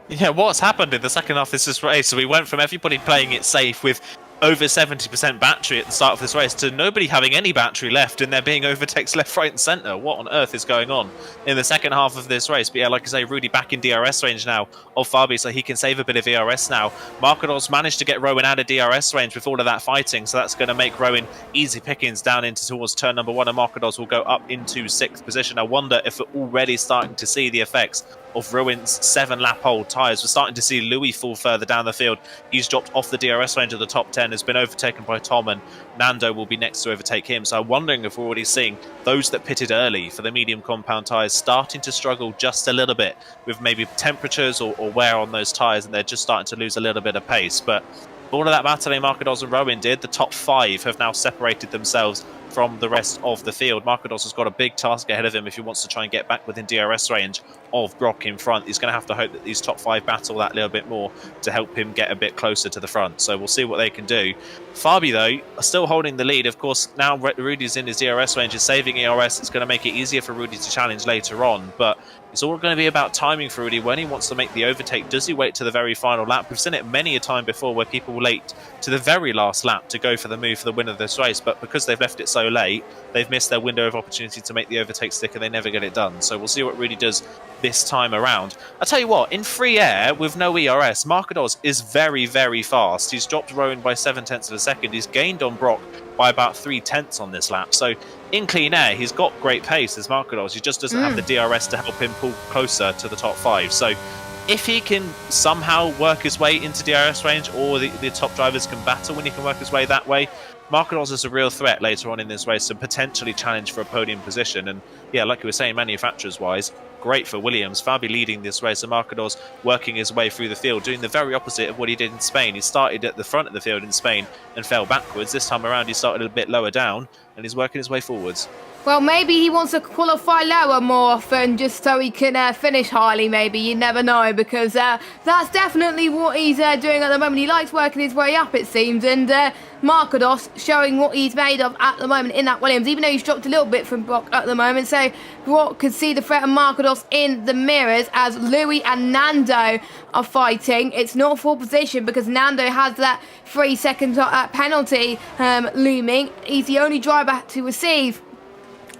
Yeah, what's happened in the second half of this race? So we went from everybody playing it safe with over 70% battery at the start of this race to nobody having any battery left and there being overtakes left, right and centre. What on earth is going on in the second half of this race? But yeah, like I say, Rudy back in DRS range now of Fabi, so he can save a bit of ERS now. Markados managed to get Rowan out of DRS range with all of that fighting, so that's going to make Rowan easy pickings down into towards turn number 1, and Markados will go up into 6th position. I wonder if we're already starting to see the effects of Rowan's 7-lap-old tyres. We're starting to see Louis fall further down the field. He's dropped off the DRS range of the top 10, has been overtaken by Tom, and Nando will be next to overtake him. So I'm wondering if we're already seeing those that pitted early for the medium compound tyres starting to struggle just a little bit with maybe temperatures or wear on those tyres, and they're just starting to lose a little bit of pace. But all of that battle Markados and Rowan did, the top 5 have now separated themselves from the rest of the field. Markados has got a big task ahead of him if he wants to try and get back within DRS range of Brock in front. He's going to have to hope that these top 5 battle that little bit more to help him get a bit closer to the front. So we'll see what they can do. Fabi, though, are still holding the lead. Of course, now Rudy's in his DRS range, is saving ERS. It's going to make it easier for Rudy to challenge later on. But it's all going to be about timing for Rudy when he wants to make the overtake. Does he wait to the very final lap? We've seen it many a time before where people wait to the very last lap to go for the move for the win of this race, but because they've left it so late, they've missed their window of opportunity to make the overtake stick and they never get it done. So we'll see what Rudy does this time around. I'll tell you what, in free air with no ERS, Markados is very, very fast. He's dropped Rowan by 0.7 of a second. He's gained on Brock by about 0.3 on this lap. So in clean air, he's got great pace as Markados. He just doesn't have the DRS to help him pull closer to the top 5. So if he can somehow work his way into DRS range, or the top drivers can battle when he can work his way that way, Markados is a real threat later on in this race to potentially challenge for a podium position. And yeah, like you were saying, manufacturers-wise, great for Williams. Fabi leading this race, and Markados working his way through the field, doing the very opposite of what he did in Spain. He started at the front of the field in Spain and fell backwards. This time around, he started a bit lower down, and he's working his way forwards. Well, maybe he wants to qualify lower more often just so he can finish highly, maybe. You never know, because that's definitely what he's doing at the moment. He likes working his way up, it seems, and Markados showing what he's made of at the moment in that Williams, even though he's dropped a little bit from Brock at the moment. So Brock could see the threat of Markados in the mirrors as Louis and Nando are fighting. It's not full position because Nando has that 3-second penalty looming. He's the only driver to receive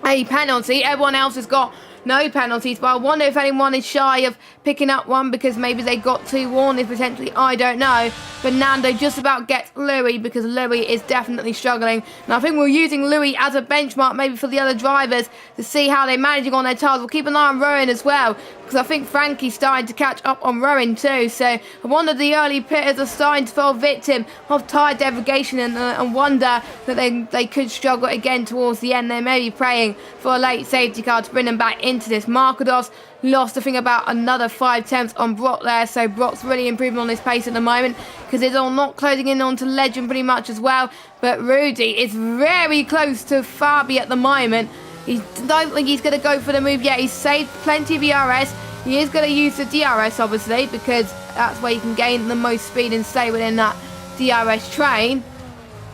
a penalty. Everyone else has got no penalties, but I wonder if anyone is shy of picking up one because maybe they got too worn, if potentially, I don't know. But Nando just about gets Louis because Louis is definitely struggling. And I think we're using Louis as a benchmark maybe for the other drivers to see how they're managing on their tyres. We'll keep an eye on Rowan as well, because I think Frankie's starting to catch up on Rowan too. So I wonder if the early pitters are starting to fall victim of tyre degradation and wonder that they could struggle again towards the end. They may be praying for a late safety car to bring them back into this. Marcados lost, I think, about another 5 tenths on Brock there. So Brock's really improving on his pace at the moment because it's all not closing in onto Legend pretty much as well. But Rudy is very close to Fabi at the moment. He don't think he's going to go for the move yet. He's saved plenty of ERS. He is going to use the DRS, obviously, because that's where you can gain the most speed and stay within that DRS train.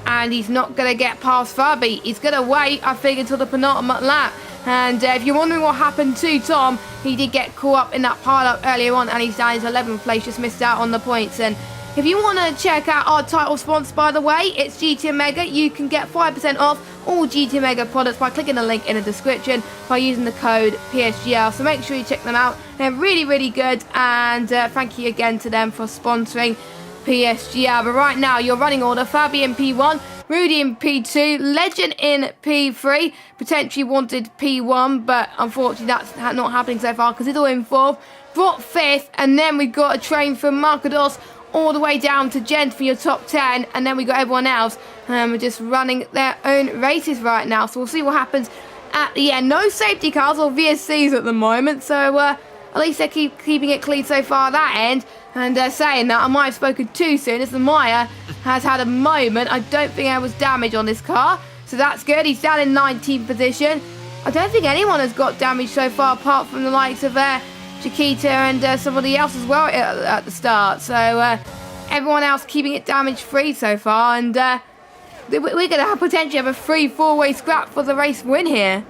And he's not going to get past Fabi. He's going to wait, I think, until the penultimate lap. And if you're wondering what happened to Tom, he did get caught up in that pile-up earlier on, and he's down his 11th place, just missed out on the points. And if you want to check out our title sponsor, by the way, it's GT Omega. You can get 5% off all GT Omega products by clicking the link in the description by using the code PSGL. So make sure you check them out. They're really, really good. And thank you again to them for sponsoring PSGL. But right now, your running order: Fabi in P1, Rudy in P2, Legend in P3, potentially wanted P1, but unfortunately that's not happening so far because it's all in 4th. Brock 5th, and then we've got a train from Marcados all the way down to Gent for your top 10, and then we got everyone else just running their own races right now. So we'll see what happens at the end. No safety cars or VSCs at the moment, so at least they're keeping it clean so far at that end. And saying that, I might have spoken too soon, as the Maya has had a moment. I don't think there was damage on this car, so that's good. He's down in 19th position. I don't think anyone has got damage so far, apart from the likes of Chiquita and somebody else as well at the start. So everyone else keeping it damage-free so far, and we're going to potentially have a 3-4-way scrap for the race win here.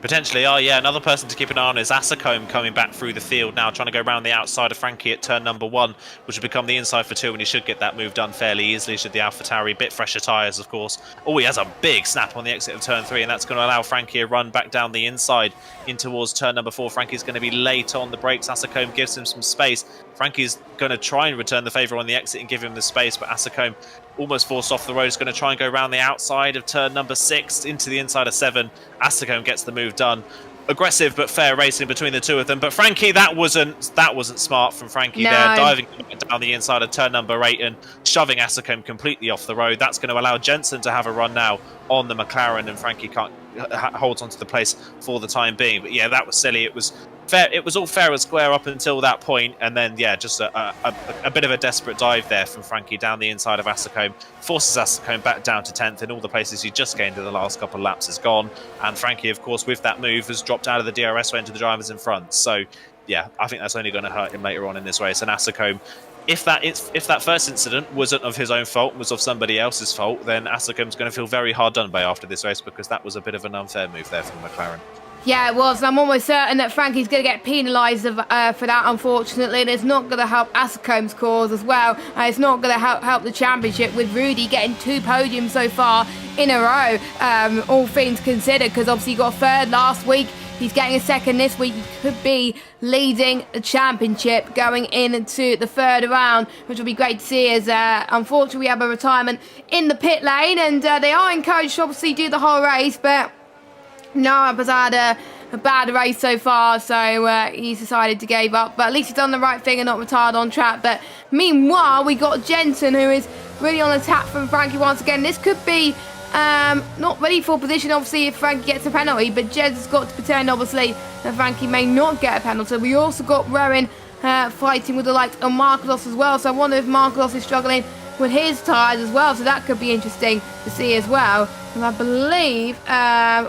Potentially, oh yeah, another person to keep an eye on is Asacombe coming back through the field now, trying to go around the outside of Frankie at turn number 1, which will become the inside for 2, and he should get that move done fairly easily, should the AlphaTauri. Bit fresher tyres, of course. Oh, he has a big snap on the exit of turn 3, and that's going to allow Frankie a run back down the inside in towards turn number 4. Frankie's going to be late on the brakes. Asacombe gives him some space. Frankie's going to try and return the favour on the exit and give him the space, but Asacombe, almost forced off the road, is going to try and go around the outside of turn number 6 into the inside of 7. Asacombe gets the move done. Aggressive but fair racing between the two of them. But Frankie, that wasn't smart from Frankie there, diving down the inside of turn number 8 and shoving Asacombe completely off the road. That's going to allow Jensen to have a run now on the McLaren, and Frankie can't holds onto the place for the time being. But yeah, that was silly. It was fair. It was all fair and square up until that point, and then yeah, just a bit of a desperate dive there from Frankie down the inside of Asacombe, forces Asacombe back down to 10th, and all the places he just gained in the last couple of laps is gone. And Frankie, of course, with that move, has dropped out of the DRS, went to the drivers in front. So yeah, I think that's only going to hurt him later on in this race. And Asacombe, if that first incident wasn't of his own fault, was of somebody else's fault, then Asacombe's going to feel very hard done by after this race, because that was a bit of an unfair move there from McLaren. Yeah, it was. I'm almost certain that Frankie's going to get penalised for that, unfortunately, and it's not going to help Asacombe's cause as well. It's not going to help the championship, with Rudy getting 2 podiums so far in a row, all things considered, because obviously he got 3rd last week. He's getting a 2nd this week. He could be leading the championship going into the 3rd round, which will be great to see, as unfortunately we have a retirement in the pit lane, and they are encouraged to obviously do the whole race, but Noah has had a bad race so far, so he's decided to give up. But at least he's done the right thing and not retired on track. But meanwhile, we got Jensen, who is really on attack from Frankie once again. This could be not ready for position, obviously, if Frankie gets a penalty, but Jensen's got to pretend, obviously, that Frankie may not get a penalty. We also got Rowan fighting with the likes of Marcados as well, so I wonder if Marcados is struggling with his tyres as well, so that could be interesting to see as well. And I believe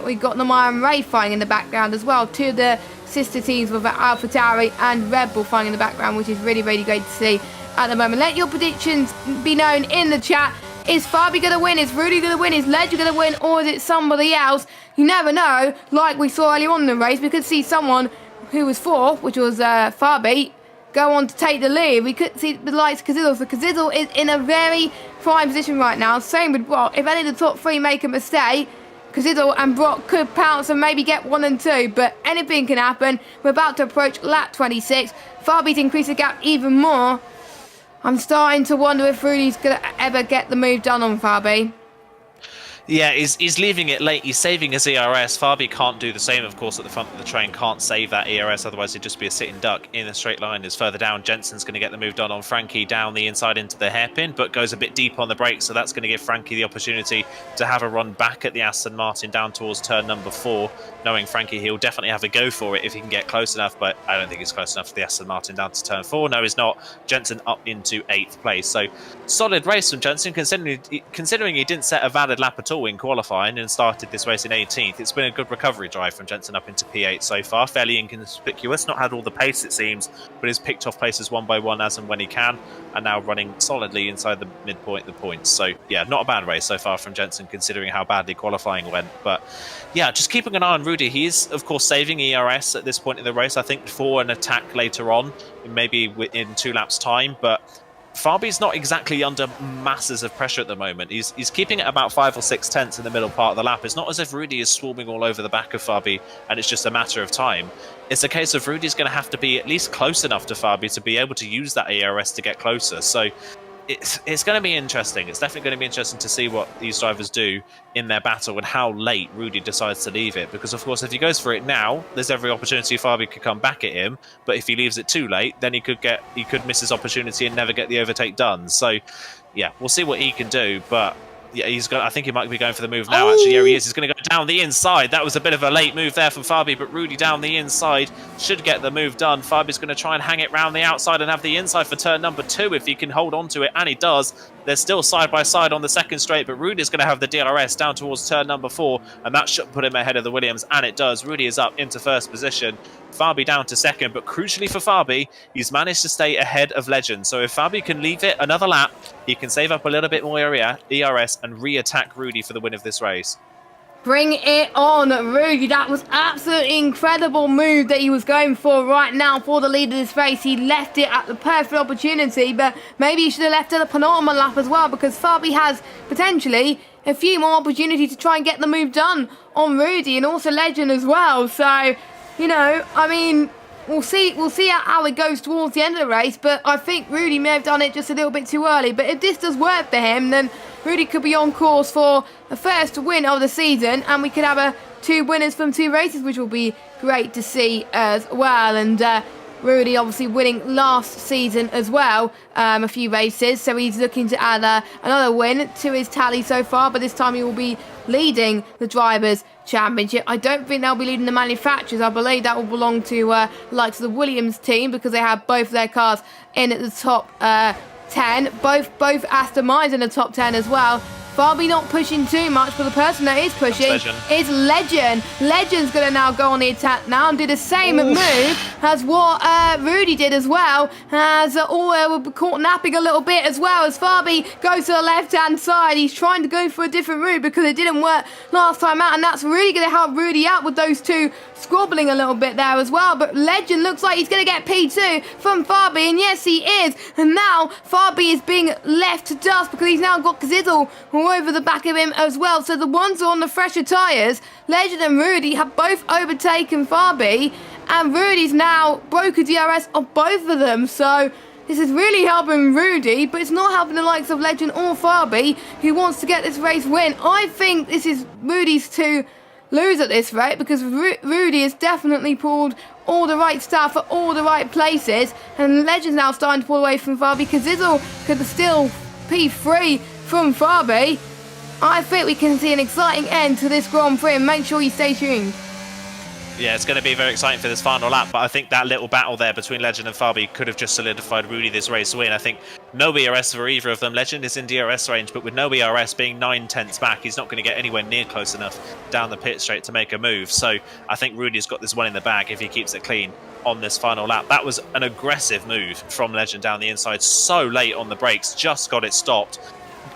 we've got Namai and Ray fighting in the background as well, 2 of the sister teams with AlphaTauri and Red Bull fighting in the background, which is really, really great to see at the moment. Let your predictions be known in the chat. Is Fabi going to win? Is Rudy going to win? Is Legend going to win? Or is it somebody else? You never know. Like we saw earlier on in the race, we could see someone who was 4th, which was Fabi, go on to take the lead. We could see the likes of Kazizel. So Kazizel is in a very prime position right now. Same with Brock. If any of the top 3 make a mistake, Cazidle and Brock could pounce and maybe get 1 and 2, but anything can happen. We're about to approach lap 26. Fabi's increased the gap even more. I'm starting to wonder if Rudy's going to ever get the move done on Fabi. Yeah, he's leaving it late. He's saving his ERS. Fabi can't do the same, of course, at the front of the train. Can't save that ERS, otherwise it'd just be a sitting duck in a straight line. Is further down. Jensen's going to get the move done on Frankie down the inside into the hairpin, but goes a bit deep on the brakes, so that's going to give Frankie the opportunity to have a run back at the Aston Martin down towards turn number 4. Knowing Frankie, he'll definitely have a go for it if he can get close enough, but I don't think he's close enough for the Aston Martin down to turn 4. No, he's not. Jensen up into 8th place. So solid race from Jensen, considering he didn't set a valid lap at all in qualifying and started this race in 18th. It's been a good recovery drive from Jensen up into P8 so far. Fairly inconspicuous, not had all the pace it seems, but has picked off places one by one as and when he can, and now running solidly inside the midpoint of the points. So yeah, not a bad race so far from Jensen considering how badly qualifying went. But yeah, just keeping an eye on Rudy. He is of course saving ERS at this point in the race, I think, for an attack later on, maybe in 2 laps time, but Fabi's not exactly under masses of pressure at the moment. He's keeping it about 5 or 6 tenths in the middle part of the lap. It's not as if Rudy is swarming all over the back of Fabi and it's just a matter of time. It's a case of Rudy's going to have to be at least close enough to Fabi to be able to use that ERS to get closer. So it's going to be interesting. It's definitely going to be interesting to see what these drivers do in their battle and how late Rudy decides to leave it. Because, of course, if he goes for it now, there's every opportunity Fabi could come back at him. But if he leaves it too late, then he could miss his opportunity and never get the overtake done. So, yeah, we'll see what he can do. But yeah, I think he might be going for the move now. Actually, here he is. He's going to go down the inside. That was a bit of a late move there from Fabi, but Rudy down the inside should get the move done. Fabi's going to try and hang it round the outside and have the inside for turn number 2 if he can hold on to it, and he does. They're still side by side on the second straight, but Rudy's going to have the DRS down towards turn number 4, and that should put him ahead of the Williams, and it does. Rudy is up into first position. Fabi down to second, but crucially for Fabi, he's managed to stay ahead of Legend. So if Fabi can leave it another lap, he can save up a little bit more ERS and re-attack Rudy for the win of this race. Bring it on, Rudy. That was absolutely incredible move that he was going for right now for the lead of this race. He left it at the perfect opportunity, but maybe he should have left it at the penultimate lap as well, because Fabi has potentially a few more opportunities to try and get the move done on Rudy and also Legend as well. So, you know, I mean, we'll see how it goes towards the end of the race, but I think Rudy may have done it just a little bit too early. But if this does work for him, then Rudy could be on course for the first win of the season, and we could have 2 winners from 2 races, which will be great to see as well. And Rudy obviously winning last season as well, a few races, so he's looking to add another win to his tally so far, but this time he will be leading the Drivers' Championship. I don't think they'll be leading the manufacturers. I believe that will belong to likes of the Williams team, because they have both their cars in at the top 10, both Aston Martins in the top 10 as well. Fabi not pushing too much, but the person that is pushing is Legend. Legend's going to now go on the attack now and do the same move as what Rudy did as well. As all were caught napping a little bit as well, as Fabi goes to the left-hand side. He's trying to go for a different route because it didn't work last time out, and that's really going to help Rudy out with those 2 squabbling a little bit there as well. But Legend looks like he's going to get P2 from Fabi, and yes, he is. And now Fabi is being left to dust because he's now got Cazidle all over the back of him as well. So the ones on the fresher tyres, Legend and Rudy, have both overtaken Fabi, and Rudy's now broken DRS of both of them. So this is really helping Rudy, but it's not helping the likes of Legend or Fabi, who wants to get this race win. I think this is Rudy's to lose at this rate, because Rudy has definitely pulled all the right stuff at all the right places, and Legend's now starting to pull away from Fabi. Cazidle could still P3 from Fabi. I think we can see an exciting end to this Grand Prix, and make sure you stay tuned. Yeah, it's going to be very exciting for this final lap, but I think that little battle there between Legend and Fabi could have just solidified Rudy this race win. I think no ERS for either of them. Legend is in DRS range, but with no ERS being 9 tenths back, he's not going to get anywhere near close enough down the pit straight to make a move. So I think Rudy's got this one in the bag if he keeps it clean on this final lap. That was an aggressive move from Legend down the inside, so late on the brakes, just got it stopped.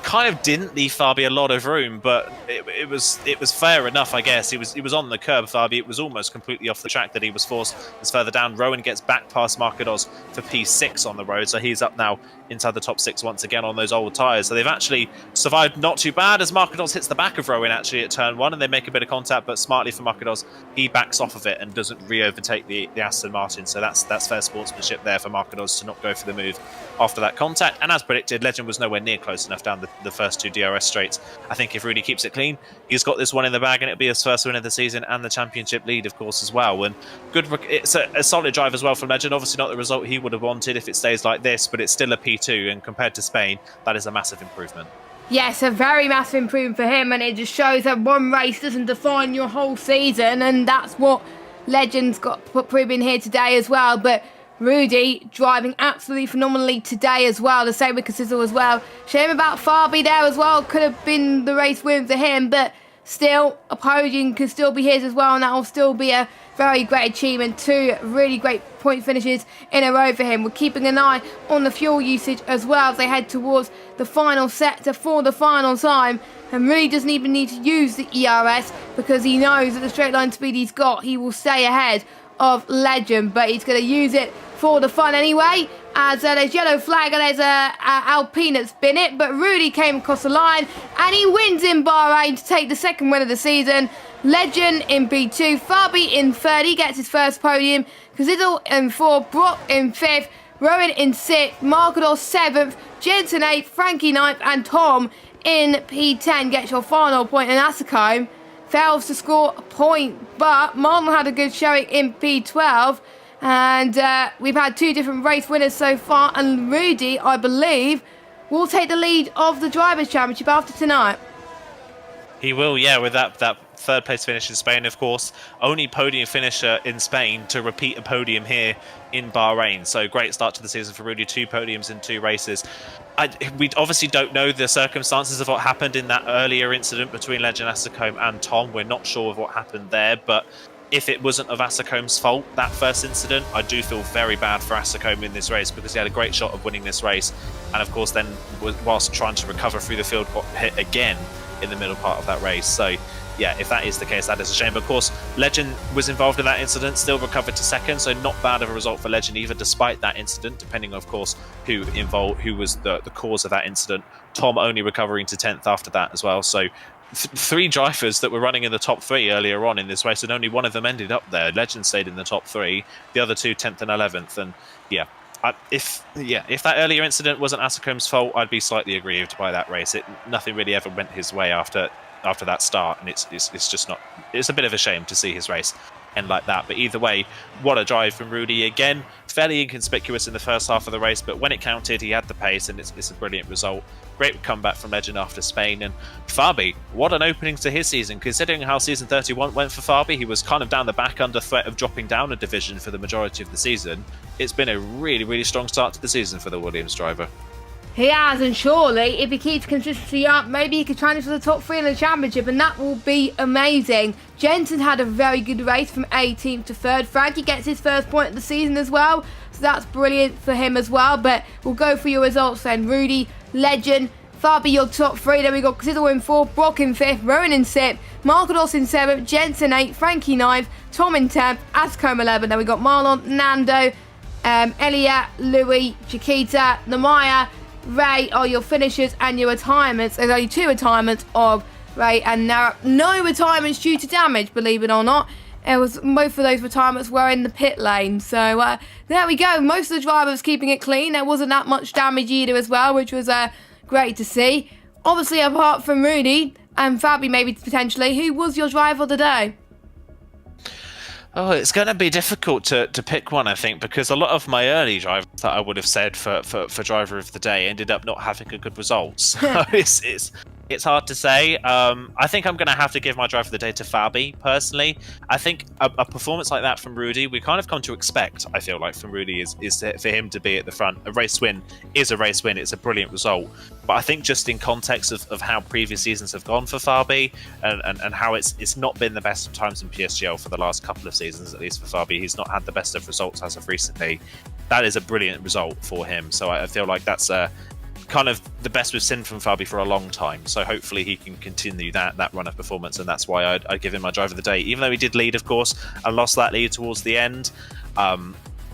kind of didn't leave Fabi a lot of room, but it was fair enough, I guess. He was on the curb, Fabi. It was almost completely off the track that he was forced. It's further down. Rowan gets back past Markados for P6 on the road, so he's up now inside the top 6 once again on those old tyres. So they've actually survived not too bad as Markados hits the back of Rowan actually at turn 1, and they make a bit of contact, but smartly for Markados, he backs off of it and doesn't re-overtake the Aston Martin. So that's fair sportsmanship there for Markados to not go for the move after that contact. And as predicted, Legend was nowhere near close enough down the first 2 DRS straights. I think if Rudy keeps it clean, he's got this one in the bag, and it'll be his first win of the season and the championship lead, of course, as well. And it's a solid drive as well from Legend. Obviously not the result he would have wanted if it stays like this, but it's still a P2, and compared to Spain, that is a massive improvement. Yes, a very massive improvement for him, and it just shows that one race doesn't define your whole season, and that's what Legend's got proving here today as well. But Rudy driving absolutely phenomenally today as well. The same with Casizzle as well. Shame about Fabi there as well. Could have been the race win for him, but still, a podium could still be his as well, and that will still be a very great achievement. 2 really great point finishes in a row for him. We're keeping an eye on the fuel usage as well as they head towards the final sector for the final time. And really doesn't even need to use the ERS because he knows that the straight line speed he's got, he will stay ahead of Legend, but he's going to use it for the fun anyway, as there's yellow flag and there's Alpine that's been it, but Rudy came across the line and he wins in Bahrain to take the second win of the season. Legend in B2, Fabi in 3rd, he gets his first podium, Casizzle in 4th, Brock in 5th, Rowan in 6th, Markados 7th, Jensen 8th, Frankie 9th, and Tom in P10 gets your final point, and Asacombe fails to score a point, but Marlon had a good showing in P12, and we've had 2 different race winners so far, and Rudy, I believe, will take the lead of the Drivers' Championship after tonight. He will, yeah, with that 3rd place finish in Spain, of course. Only podium finisher in Spain to repeat a podium here in Bahrain. So great start to the season for Rudy. 2 podiums in 2 races. We obviously don't know the circumstances of what happened in that earlier incident between Legend Asacombe and Tom. We're not sure of what happened there, but if it wasn't of Asacombe's fault, that first incident, I do feel very bad for Asacombe in this race because he had a great shot of winning this race. And of course then, whilst trying to recover through the field, got hit again in the middle part of that race. So yeah, if that is the case, that is a shame. But of course, Legend was involved in that incident, still recovered to 2nd, so not bad of a result for Legend either, despite that incident, depending, of course, who was the cause of that incident. Tom only recovering to 10th after that as well. So 3 drivers that were running in the top 3 earlier on in this race, and only one of them ended up there. Legend stayed in the top 3, the other 2 10th and 11th, and yeah. If that earlier incident wasn't Asacombe's fault, I'd be slightly aggrieved by that race. Nothing really ever went his way after that start, and it's just not. It's a bit of a shame to see his race end like that. But either way, what a drive from Rudy again. Fairly inconspicuous in the first half of the race, but when it counted, he had the pace, and it's a brilliant result. Great comeback from Legend after Spain. And Fabi, what an opening to his season, considering how season 31 went for Fabi. He was kind of down the back under threat of dropping down a division for the majority of the season. It's been a really, really strong start to the season for the Williams driver. He has, and surely, if he keeps consistency up, maybe he could challenge for the top 3 in the championship, and that will be amazing. Jensen had a very good race from 18th to 3rd. Frankie gets his first point of the season as well, so that's brilliant for him as well. But we'll go through your results then. Rudy, Legend, Fabi, your top 3. Then we got Casizzle in 4th, Brock in 5th, Rowan in 6th, Markados in 7th, Jensen 8th, Frankie 9th, Tom in 10th, Asacombe 11th. Then we got Marlon, Nando, Elia, Louis, Chiquita, Namaya, Ray are your finishers and your retirements. There's only 2 retirements of Ray and Nara. No retirements due to damage, believe it or not. Both of those retirements were in the pit lane. So there we go. Most of the drivers keeping it clean. There wasn't that much damage either as well, which was great to see. Obviously, apart from Rudy and Fabi, maybe potentially, who was your driver of the day? Oh, it's going to be difficult to pick one, I think, because a lot of my early drivers that I would have said for driver of the day ended up not having a good result. So it's hard to say. I think I'm going to have to give my driver of the day to Fabi, personally. I think a performance like that from Rudy, we kind of come to expect, I feel like, from Rudy is for him to be at the front. A race win is a race win. It's a brilliant result. But I think just in context of how previous seasons have gone for Fabi and how it's not been the best of times in PSGL for the last couple of seasons, at least for Fabi. He's not had the best of results as of recently. That is a brilliant result for him. So I feel like that's kind of the best we've seen from Fabi for a long time. So hopefully he can continue that run of performance, and that's why I'd give him my driver of the day. Even though he did lead, of course, and lost that lead towards the end,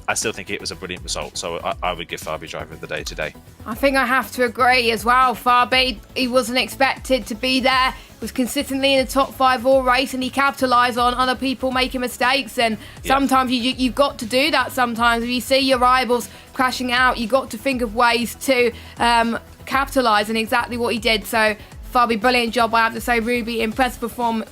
I still think it was a brilliant result. So I would give Fabi driver of the day today. I think I have to agree as well. Fabi, he wasn't expected to be there. Was consistently in the top 5 all race, and he capitalised on other people making mistakes. And sometimes you've got to do that. Sometimes if you see your rivals crashing out, you've got to think of ways to capitalise, and exactly what he did. So Fabi, brilliant job. I have to say, Rudy, impressive performance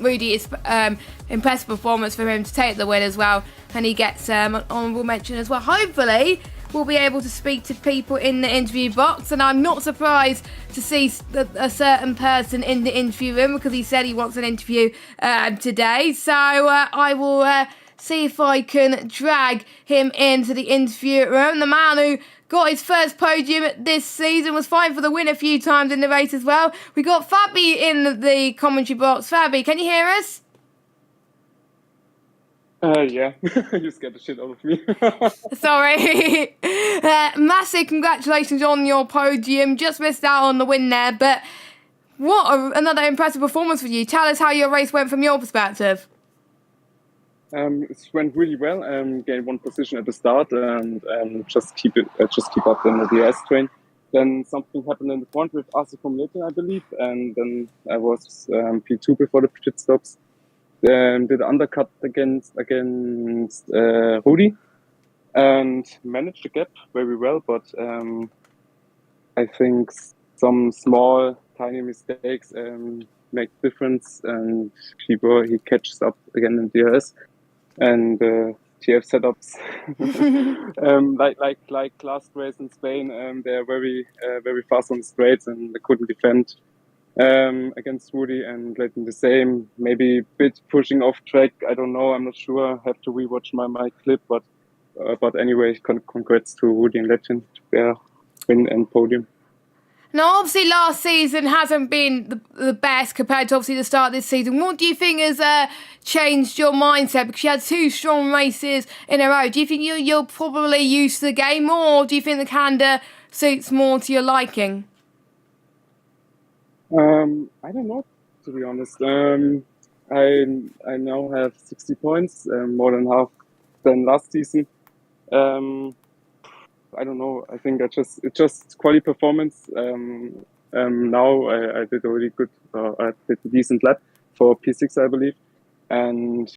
for him to take the win as well, and he gets an honourable mention as well. Hopefully we'll be able to speak to people in the interview box, and I'm not surprised to see a certain person in the interview room, because he said he wants an interview today. So I will see if I can drag him into the interview room. The man who got his first podium this season, was fine for the win a few times in the race as well. We got Fabi in the commentary box. Fabi, can you hear us? Yeah, you scared the shit out of me. Sorry. Massive congratulations on your podium. Just missed out on the win there, but another impressive performance for you. Tell us how your race went from your perspective. It went really well. Gained 1 position at the start, and just keep up in the DS train. Then something happened in the front with us accumulating, I believe, and then I was P2 before the pit stops. Did undercut against Rudy, and managed the gap very well. But I think some small, tiny mistakes make difference, and he catches up again in DRS. And TF setups, like last race in Spain, they're very fast on the straights, and they couldn't defend against Rudy, and letting the same, maybe a bit pushing off track. I don't know. I'm not sure. I have to rewatch my clip, but anyway, congrats to Rudy and Lettin to their win and podium. Now, obviously, last season hasn't been the best compared to obviously the start of this season. What do you think has changed your mindset? Because you had 2 strong races in a row. Do you think you're probably used to the game more, or do you think the calendar suits more to your liking? I don't know, to be honest. I now have 60 points, more than half than last season. I don't know. I think it's just quality performance. Now I did a really good, I did a decent lap for P6, I believe, and